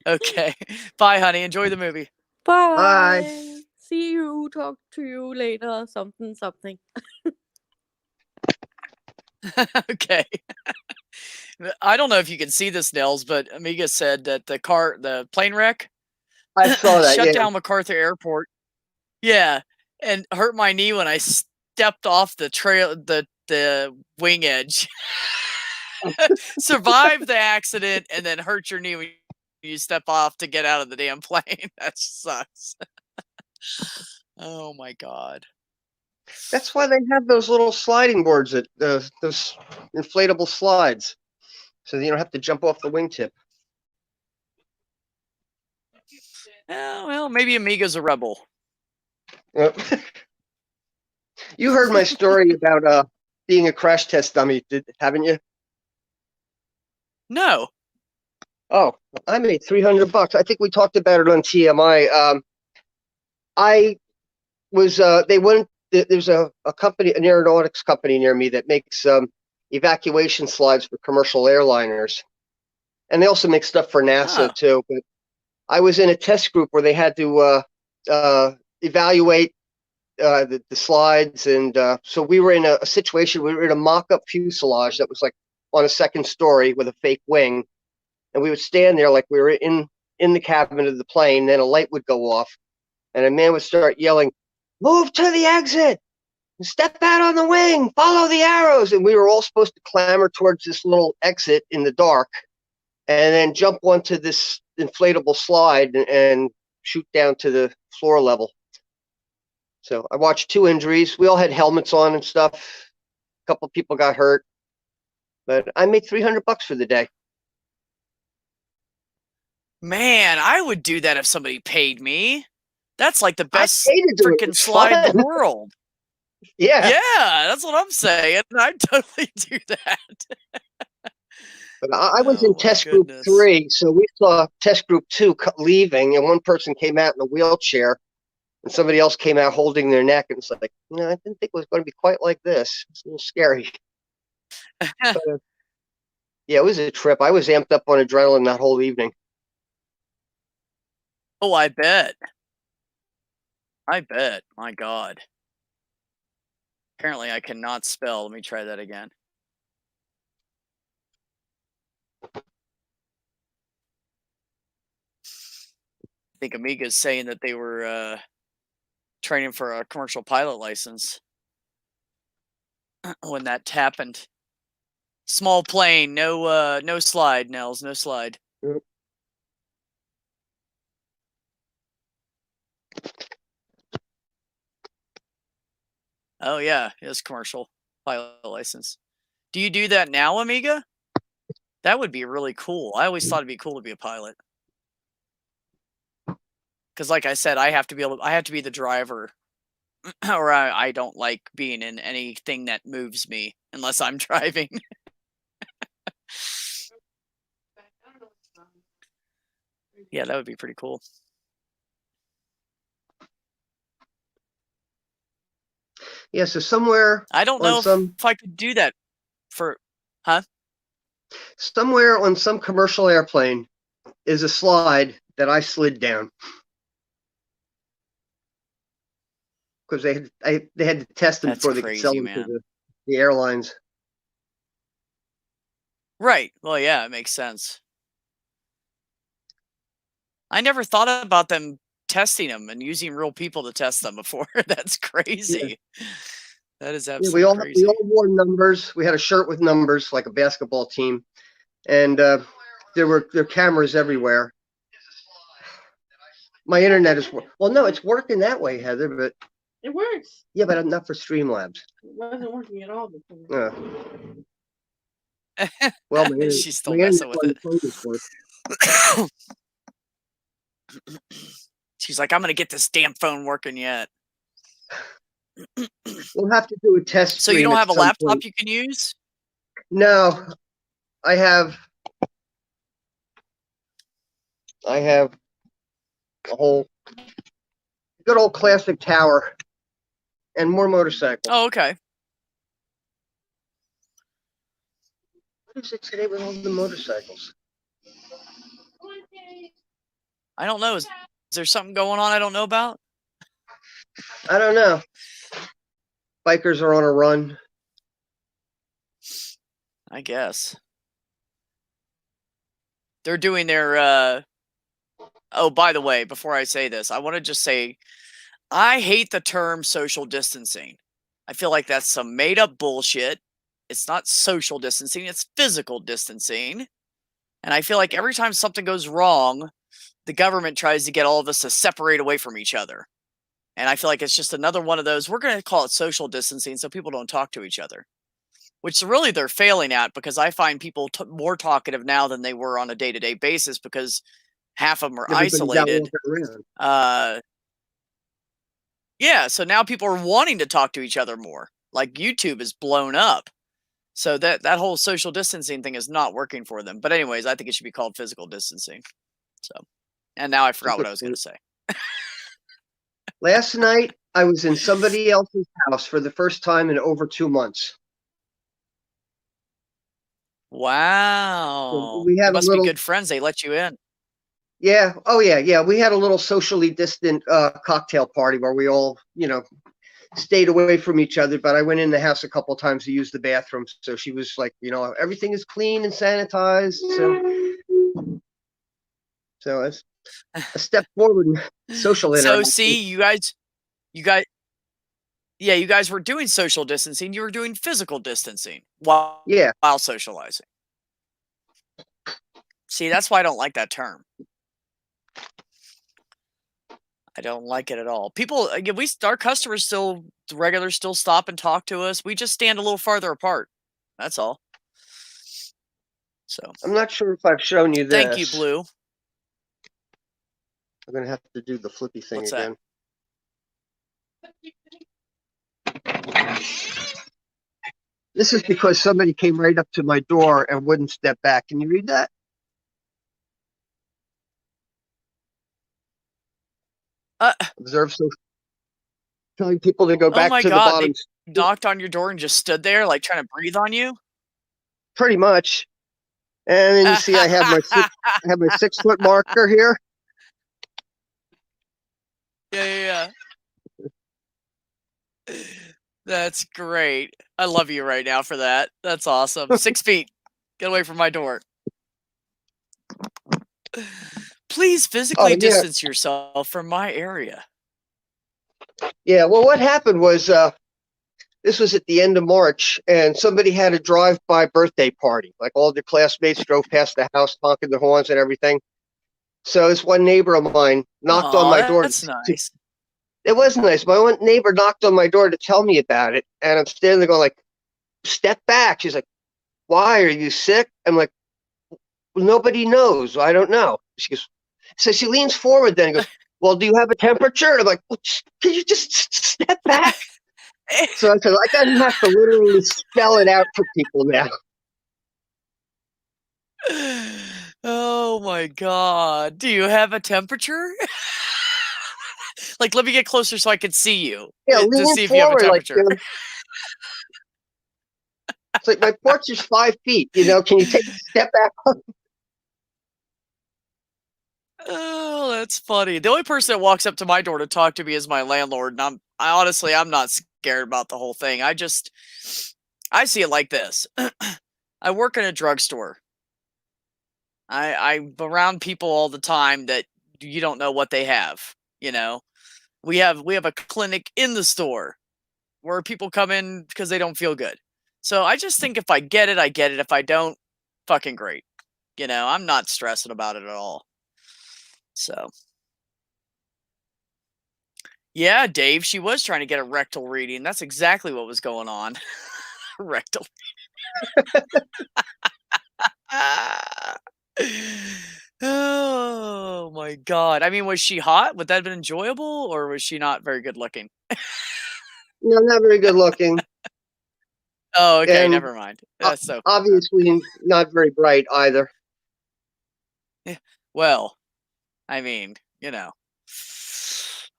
Okay. Bye, honey. Enjoy the movie. Bye. See you. Talk to you later. Something. Okay. I don't know if you can see this, Nels, but Amiga said that the plane wreck I saw that. shut Yeah. down MacArthur Airport. Yeah, and hurt my knee when I stepped off the wing edge. Survived the accident, and then hurt your knee when you step off to get out of the damn plane. That sucks. Oh my god. That's why they have those little sliding boards that those inflatable slides, so that you don't have to jump off the wingtip. Well, maybe Amiga's a rebel. Yep. You heard my story about being a crash test dummy, haven't you? No. Oh, I made $300. I think we talked about it on TMI. I was they went. There's a company, an aeronautics company near me that makes evacuation slides for commercial airliners, and they also make stuff for NASA too. But I was in a test group where they had to evaluate the slides, and so we were in a situation. We were in a mock-up fuselage that was like on a second story with a fake wing, and we would stand there like we were in the cabin of the plane. Then a light would go off, and a man would start yelling, "Move to the exit! Step out on the wing! Follow the arrows!" And we were all supposed to clamber towards this little exit in the dark, and then jump onto this inflatable slide and shoot down to the floor level. So I watched 2 injuries. We all had helmets on and stuff. A couple people got hurt, but I made $300 for the day. Man, I would do that if somebody paid me. That's like the best I hated doing it. freaking It's slide in fun. the world. Yeah. Yeah, that's what I'm saying. I'd totally do that. But I was Oh in my test group goodness. 3, so we saw test group 2 leaving, and one person came out in a wheelchair, and somebody else came out holding their neck, and it's like, I didn't think it was going to be quite like this. It's a little scary. But, yeah, it was a trip. I was amped up on adrenaline that whole evening. Oh, I bet. I bet. My God. Apparently I cannot spell. Let me try that again. I think Amiga's saying that they were training for a commercial pilot license when that happened. Small plane, no slide, Nels, no slide. Yep. Oh yeah, it's commercial pilot license. Do you do that now, Amiga? That would be really cool. I always thought it'd be cool to be a pilot. Because like I said, I have to be the driver. Or I don't like being in anything that moves me unless I'm driving. Yeah, that would be pretty cool. Yeah, so somewhere I don't on know some if I could do that for, somewhere on some commercial airplane is a slide that I slid down because they had to test them That's before they could sell crazy, them to man. the airlines. Right. Well, yeah, it makes sense. I never thought about them testing them and using real people to test them before. That's crazy. That is Yeah, absolutely crazy. we all wore numbers. We had a shirt with numbers like a basketball team, and there were cameras everywhere. My internet is well, no, it's working that way, Heather, but It works. yeah, but not for Streamlabs. It wasn't working at all before. Well, my She's still my messing internet with it. on the phone is working. She's like, I'm gonna get this damn phone working yet. We'll have to do a test. So you stream don't at have a some laptop point. you can use? No, I have a whole good old classic tower and more motorcycles. Oh, okay. What is it today with all the motorcycles? I don't know. Is there something going on I don't know about? I don't know. Bikers are on a run. I guess. They're doing their oh, by the way, before I say this, I want to just say I hate the term social distancing. I feel like that's some made up bullshit. It's not social distancing, it's physical distancing. And I feel like every time something goes wrong, the government tries to get all of us to separate away from each other. And I feel like it's just another one of those, we're going to call it social distancing so people don't talk to each other, which really they're failing at, because I find people more talkative now than they were on a day-to-day basis, because half of them are Everybody's out isolated. walking around. Yeah, so now people are wanting to talk to each other more. Like YouTube is blown up. So that whole social distancing thing is not working for them. But anyways, I think it should be called physical distancing. So, and now I forgot what I was going to say. Last night, I was in somebody else's house for the first time in over 2 months. Wow. We had You a must little- be good friends. They let you in. Yeah. Oh, yeah. We had a little socially distant cocktail party where we all, stayed away from each other. But I went in the house a couple of times to use the bathroom. So she was like, everything is clean and sanitized. So it's a step forward in social So interaction. see, you guys, yeah, you guys were doing social distancing. You were doing physical distancing while socializing. See, that's why I don't like that term. I don't like it at all. People, again, our customers still, regulars still stop and talk to us. We just stand a little farther apart. That's all. So I'm not sure if I've shown you this. thank you, Blue. I'm going to have to do the flippy thing What's that? again. This is because somebody came right up to my door and wouldn't step back. Can you read that? Observe social. Telling people to go back my to God, the bottom. They knocked on your door and just stood there, like trying to breathe on you. Pretty much. And then you see I have my 6 foot marker here. Yeah. That's great. I love you right now for that. That's awesome. 6 feet. Get away from my door. Please physically distance yourself from my area. Yeah, well, what happened was this was at the end of March, and somebody had a drive-by birthday party. Like all the classmates drove past the house, honking their horns and everything. So this one neighbor of mine knocked on my door. That's nice. It was nice. My one neighbor knocked on my door to tell me about it, and I'm standing there going like, "Step back." She's like, "Why? Are you sick?" I'm like, well, "Nobody knows. I don't know." She goes, so she leans forward then and goes, "Well, do you have a temperature?" And I'm like, well, "Can you just step back?" So I said, "I gotta have to literally spell it out for people now." Oh my God. Do you have a temperature? Like, let me get closer so I can see you. Yeah, to lean see if you have a forward, temperature. It's like my porch is 5 feet. Can you take a step back? Oh, that's funny. The only person that walks up to my door to talk to me is my landlord, and I'm not scared about the whole thing. I see it like this. I work in a drugstore. I'm around people all the time that you don't know what they have. We have a clinic in the store where people come in because they don't feel good. So I just think if I get it, I get it. If I don't, fucking great. I'm not stressing about it at all. So, yeah, Dave, she was trying to get a rectal reading. That's exactly what was going on. Rectal. Oh my God. I mean, was she hot? Would that have been enjoyable, or was she not very good looking? No, not very good looking. Oh, okay, And never mind. That's so obviously not very bright either. well. I mean, I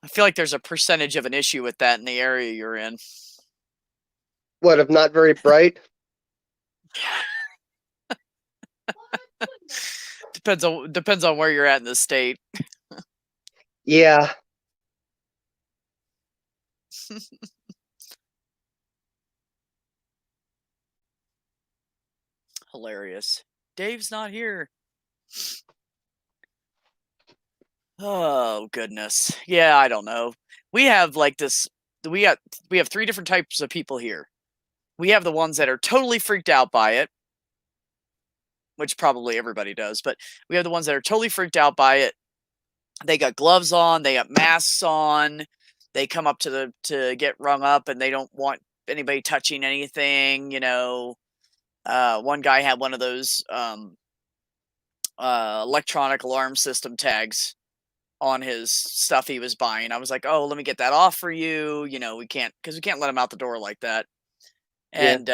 feel like there's a percentage of an issue with that in the area you're in. What, of not very bright? Depends on where you're at in the state. Yeah. Hilarious. Dave's not here. Oh goodness. Yeah, I don't know. We have like this. We have 3 different types of people here. We have the ones that are totally freaked out by it. which probably everybody does, but we have the ones that are totally freaked out by it. They got gloves on, they got masks on, they come up to get rung up, and they don't want anybody touching anything. One guy had one of those electronic alarm system tags on his stuff he was buying. I was like, oh, let me get that off for you. We can't let him out the door like that. And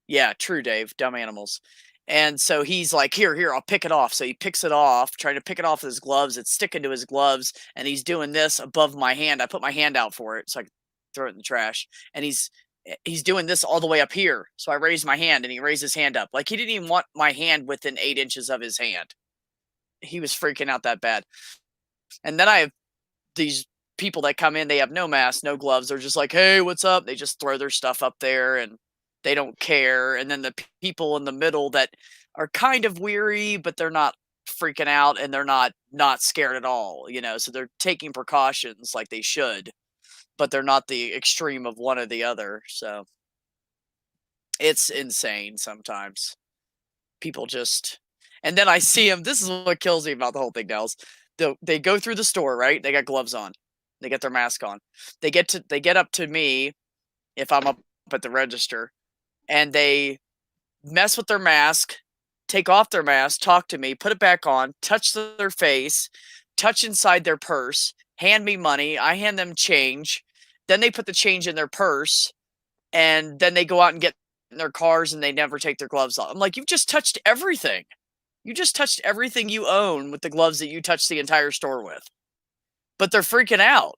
yeah, true, Dave. Dumb animals. And so he's like, here, I'll pick it off. So he picks it off, trying to pick it off with his gloves. It's sticking to his gloves, and he's doing this above my hand. I put my hand out for it so I can throw it in the trash. And he's doing this all the way up here. So I raised my hand, and he raised his hand up. Like, he didn't even want my hand within 8 inches of his hand. He was freaking out that bad. And then I have these people that come in, they have no mask, no gloves. They're just like, hey, what's up? They just throw their stuff up there, and they don't care. And then the people in the middle that are kind of weary, but they're not freaking out, and they're not scared at all, so they're taking precautions like they should, but they're not the extreme of one or the other. So it's insane sometimes. People just, and then I see them. This is what kills me about the whole thing, Nels. They go through the store, right? They got gloves on. They get their mask on. They get up to me if I'm up at the register, and they mess with their mask, take off their mask, talk to me, put it back on, touch their face, touch inside their purse, hand me money. I hand them change. Then they put the change in their purse, and then they go out and get in their cars, and they never take their gloves off. I'm like, you've just touched everything. You just touched everything you own with the gloves that you touched the entire store with. But they're freaking out.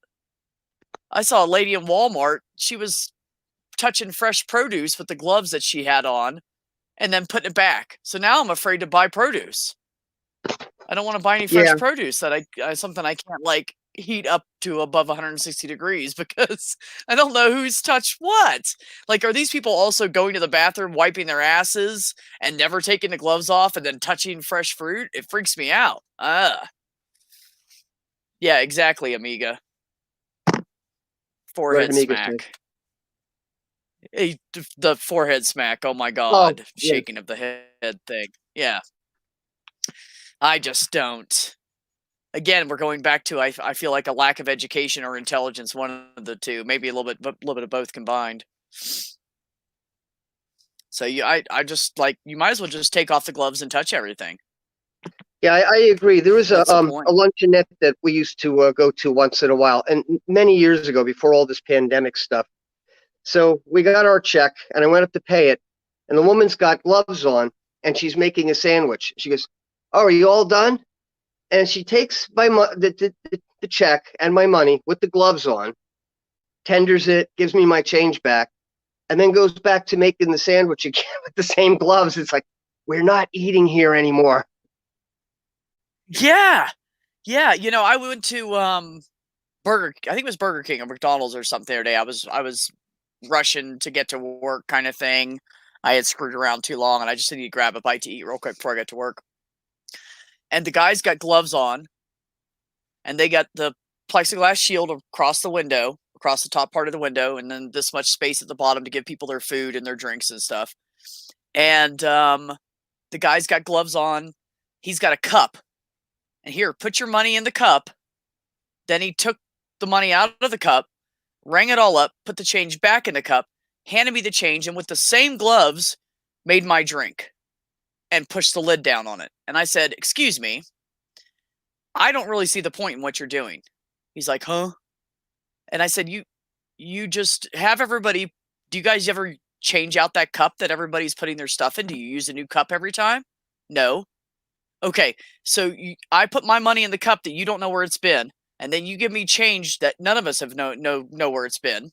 I saw a lady in Walmart. She was touching fresh produce with the gloves that she had on, and then putting it back. So now I'm afraid to buy produce. I don't want to buy any fresh produce that something I can't heat up to above 160 degrees, because I don't know who's touched what. Like, are these people also going to the bathroom, wiping their asses, and never taking the gloves off, and then touching fresh fruit? It freaks me out. Yeah, exactly, Amiga. Forehead smack. The forehead smack. Oh my God. Shaking of the head thing. Yeah. I just don't. Again, we're going back to, I feel like, a lack of education or intelligence, one of the two, maybe a little bit of both combined. So I just, like, you might as well just take off the gloves and touch everything. Yeah, I agree. There was a luncheonette that we used to go to once in a while, and many years ago, before all this pandemic stuff. So we got our check, and I went up to pay it, and the woman's got gloves on, and she's making a sandwich. She goes, "Oh, are you all done?" And she takes the check and my money with the gloves on, tenders it, gives me my change back, and then goes back to making the sandwich again with the same gloves. It's like, we're not eating here anymore. Yeah. Yeah. I went to I think it was Burger King or McDonald's or something the other day. I was rushing to get to work, kind of thing. I had screwed around too long, and I just needed to grab a bite to eat real quick before I got to work. And the guys got gloves on, and they got the plexiglass shield across the window, across the top part of the window, and then this much space at the bottom to give people their food and their drinks and stuff. And the guy's got gloves on. He's got a cup. And here, put your money in the cup. Then he took the money out of the cup, rang it all up, put the change back in the cup, handed me the change, and with the same gloves, made my drink and pushed the lid down on it. And I said, "Excuse me, I don't really see the point in what you're doing." He's like, "Huh?" And I said, you just have everybody, do you guys ever change out that cup that everybody's putting their stuff in? Do you use a new cup every time? No. Okay, so I put my money in the cup that you don't know where it's been, and then you give me change that none of us have know where it's been,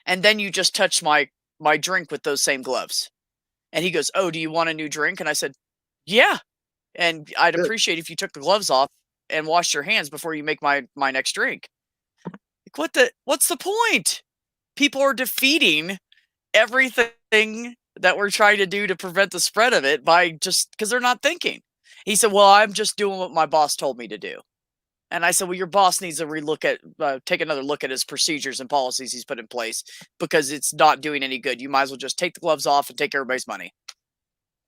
and then you just touch my drink with those same gloves. And he goes, "Oh, do you want a new drink?" And I said, "Yeah, and I'd appreciate if you took the gloves off and washed your hands before you make my next drink." Like, what's the point? People are defeating everything that we're trying to do to prevent the spread of it by just because they're not thinking. He said, "Well, I'm just doing what my boss told me to do." And I said, "Well, your boss needs to take another look at his procedures and policies he's put in place, because it's not doing any good. You might as well just take the gloves off and take everybody's money."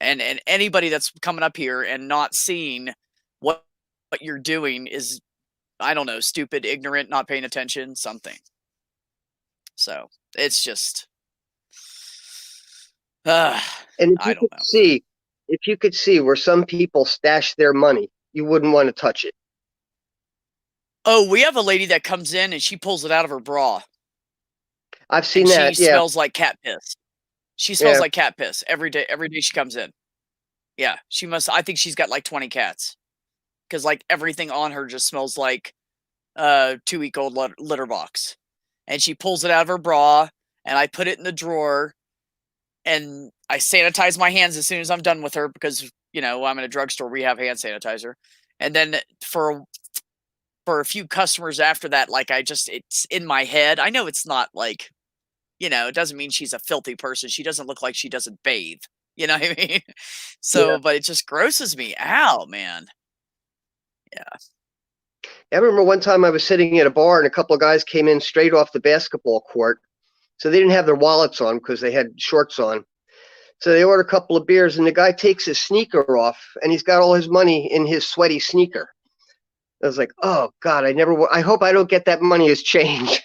And anybody that's coming up here and not seeing what you're doing is, I don't know, stupid, ignorant, not paying attention, something. So it's just, And I don't know. if you could see where some people stash their money, you wouldn't want to touch it. Oh, we have a lady that comes in and she pulls it out of her bra. I've seen And that. she Yeah. smells like cat piss. She smells Yeah. like cat piss every day. Every day she comes in. Yeah, she must. I think she's got like 20 cats, because like everything on her just smells like 2-week-old litter box. And she pulls it out of her bra, and I put it in the drawer, and I sanitize my hands as soon as I'm done with her, because you know I'm in a drugstore. We have hand sanitizer, and then for a few customers after that, like it's in my head. I know it's not like, it doesn't mean she's a filthy person. She doesn't look like she doesn't bathe. You know what I mean? So, Yeah. but it just grosses me out, man. Yeah. I remember one time I was sitting at a bar and a couple of guys came in straight off the basketball court. So they didn't have their wallets on because they had shorts on. So they ordered a couple of beers and the guy takes his sneaker off and he's got all his money in his sweaty sneaker. I was like, oh God, I hope I don't get that money as change.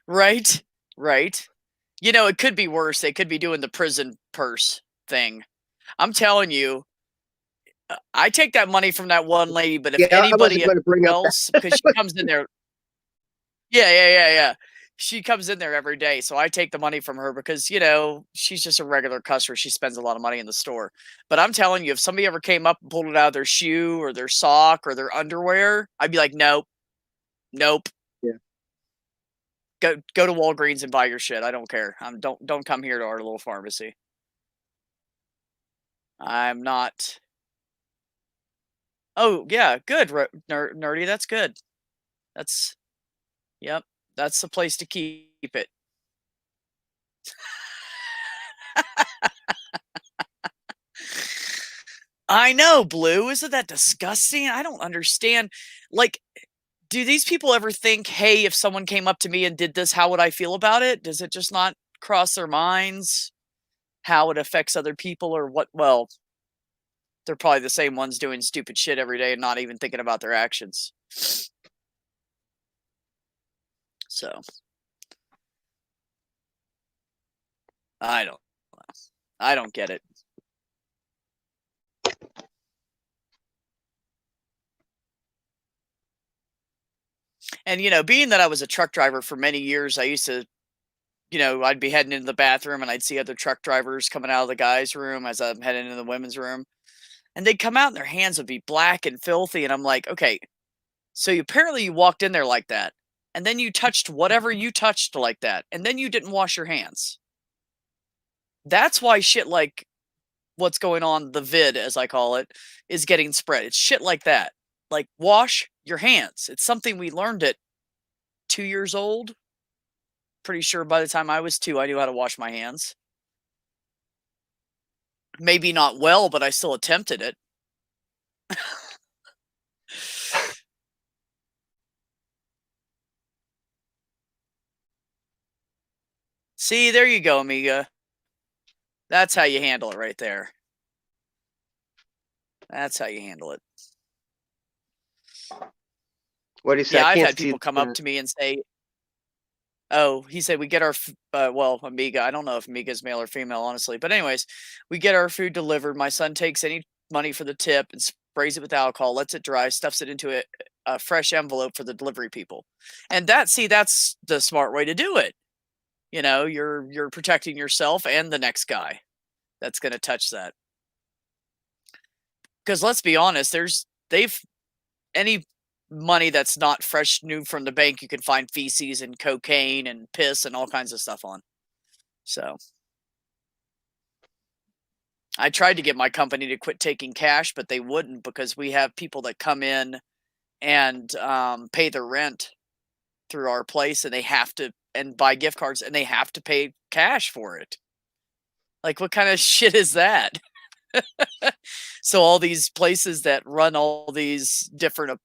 Right. Right. It could be worse. They could be doing the prison purse thing. I'm telling you, I take that money from that one lady, but if I wasn't anybody going to bring up else, because she comes in there. Yeah. She comes in there every day. So I take the money from her because, she's just a regular customer. She spends a lot of money in the store. But I'm telling you, if somebody ever came up and pulled it out of their shoe or their sock or their underwear, I'd be like, nope. Yeah. Go to Walgreens and buy your shit. I don't care. Don't come here to our little pharmacy. I'm not. Oh yeah, good, nerdy. That's good. Yep. That's the place to keep it. I know, Blue. Isn't that disgusting? I don't understand. Like, do these people ever think, hey, if someone came up to me and did this, how would I feel about it? Does it just not cross their minds how it affects other people or what? Well, they're probably the same ones doing stupid shit every day and not even thinking about their actions. So, I don't get it. And, being that I was a truck driver for many years, I used to, I'd be heading into the bathroom and I'd see other truck drivers coming out of the guys' room as I'm heading into the women's room. And they'd come out and their hands would be black and filthy. And I'm like, okay, so apparently you walked in there like that. And then you touched whatever you touched like that. And then you didn't wash your hands. That's why shit like what's going on, the vid, as I call it, is getting spread. It's shit like that. Like, wash your hands. It's something we learned at 2 years old. Pretty sure by the time I was 2, I knew how to wash my hands. Maybe not well, but I still attempted it. See, there you go, Amiga. That's how you handle it right there. That's how you handle it. What do you say? Yeah, I I've can't had see people come up to me and say, oh, he said we get our, Amiga. I don't know if Amiga's male or female, honestly. But anyways, we get our food delivered. My son takes any money for the tip and sprays it with alcohol, lets it dry, stuffs it into a fresh envelope for the delivery people. And that's the smart way to do it. You're protecting yourself and the next guy that's going to touch that. Because let's be honest, any money that's not fresh, new from the bank, you can find feces and cocaine and piss and all kinds of stuff on. So I tried to get my company to quit taking cash, but they wouldn't, because we have people that come in and pay their rent through our place, and they have to, and buy gift cards, and they have to pay cash for it. Like, what kind of shit is that? So all these places that run all these different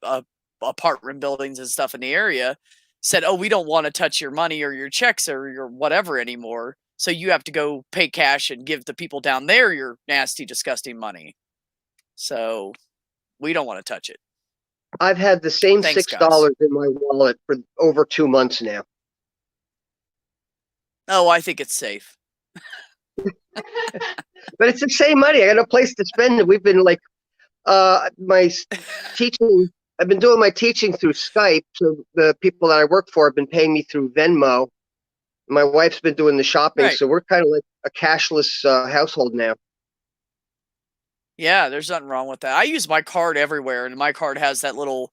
apartment buildings and stuff in the area said, oh, we don't want to touch your money or your checks or your whatever anymore. So you have to go pay cash and give the people down there your nasty, disgusting money. So we don't want to touch it. I've had the same Thanks, $6 in my wallet for over 2 months now. Oh, I think it's safe. But it's the same money. I got no place to spend it. We've been like, teaching. I've been doing my teaching through Skype. So the people that I work for have been paying me through Venmo. My wife's been doing the shopping. Right. So we're kind of like a cashless household now. Yeah, there's nothing wrong with that. I use my card everywhere, and my card has that little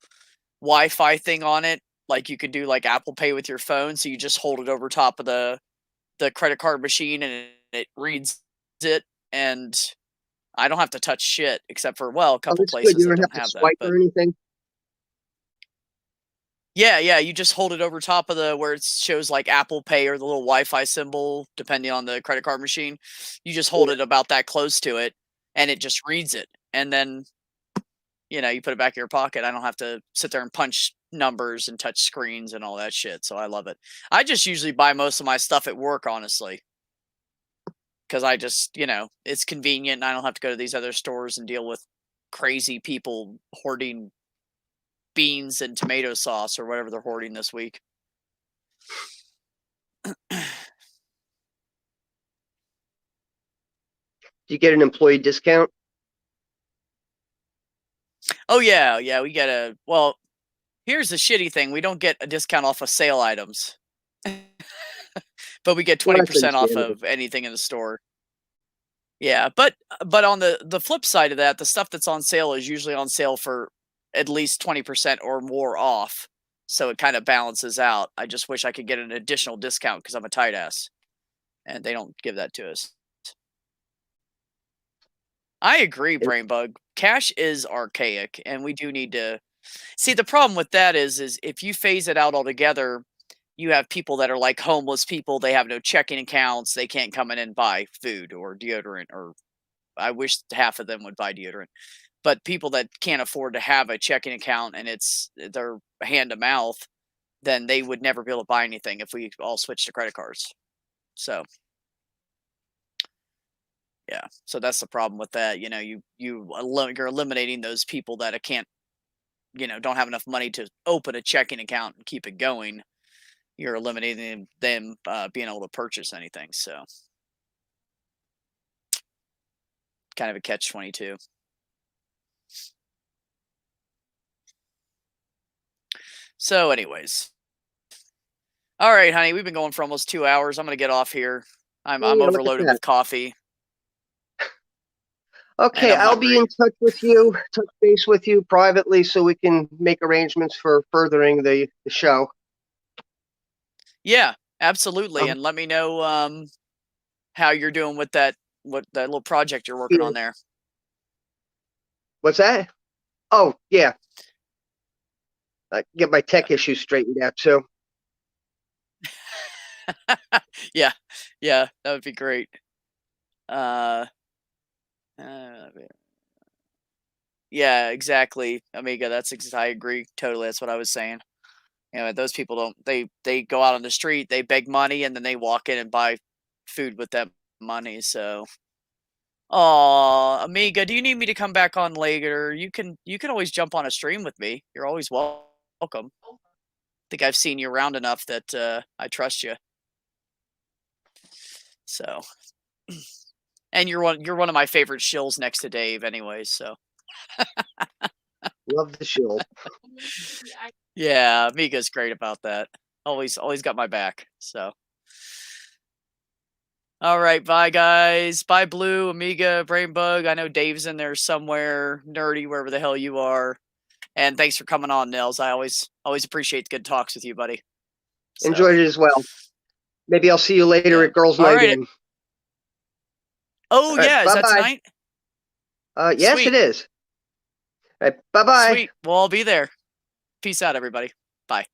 Wi-Fi thing on it. Like you could do like Apple Pay with your phone. So you just hold it over top of the credit card machine and it reads it. And I don't have to touch shit except for, well, a couple That's places good. You that don't don't have have to that. swipe But or anything. yeah, you just hold it over top of where it shows like Apple Pay or the little Wi-Fi symbol, depending on the credit card machine. You just hold it about that close to it, and it just reads it. And then, you put it back in your pocket. I don't have to sit there and punch numbers and touch screens and all that shit. So I love it. I just usually buy most of my stuff at work, honestly, because I just, it's convenient, and I don't have to go to these other stores and deal with crazy people hoarding beans and tomato sauce or whatever they're hoarding this week. Do you get an employee discount? Oh yeah, we get well, here's the shitty thing. We don't get a discount off of sale items. But we get Well, that's 20% off understandable. of anything in the store. Yeah, but on the flip side of that, the stuff that's on sale is usually on sale for at least 20% or more off. So it kind of balances out. I just wish I could get an additional discount because I'm a tight ass. And they don't give that to us. I agree, Brainbug. Cash is archaic, and we do need to see. The problem with that is if you phase it out altogether, you have people that are like homeless people. They have no checking accounts. They can't come in and buy food or deodorant, or I wish half of them would buy deodorant. But people that can't afford to have a checking account and it's their hand to mouth, then they would never be able to buy anything if we all switched to credit cards. So yeah, so that's the problem with that. You're eliminating those people that can't, don't have enough money to open a checking account and keep it going. You're eliminating them being able to purchase anything. So kind of a catch-22. So anyways, all right, honey, we've been going for almost 2 hours. I'm gonna get off here. I'm Yeah, look at overloaded that. with coffee. Okay, I'm I'll be in touch with you, touch base with you privately so we can make arrangements for furthering the show. Yeah, absolutely. And let me know how you're doing with that little project you're working on there. What's that? Oh, yeah. Get my tech issues straightened out, so. Yeah, that would be great. Yeah, exactly, Amiga. I agree totally. That's what I was saying. Those people they go out on the street, they beg money, and then they walk in and buy food with that money. So, Amiga, do you need me to come back on later? You can always jump on a stream with me. You're always welcome. I think I've seen you around enough that I trust you. So, and you're one of my favorite shills next to Dave, anyways. So. Love the show. Yeah, Amiga's great about that. Always got my back. So. All right, bye guys. Bye Blue, Amiga, Brainbug. I know Dave's in there somewhere, Nerdy, wherever the hell you are. And thanks for coming on, Nils. I always appreciate the good talks with you, buddy. So. Enjoyed it as well. Maybe I'll see you later at Girls Night In. Oh, yeah. Is that tonight? Yes, Sweet. It is. All right, bye-bye. Sweet. Well, I'll be there. Peace out, everybody. Bye.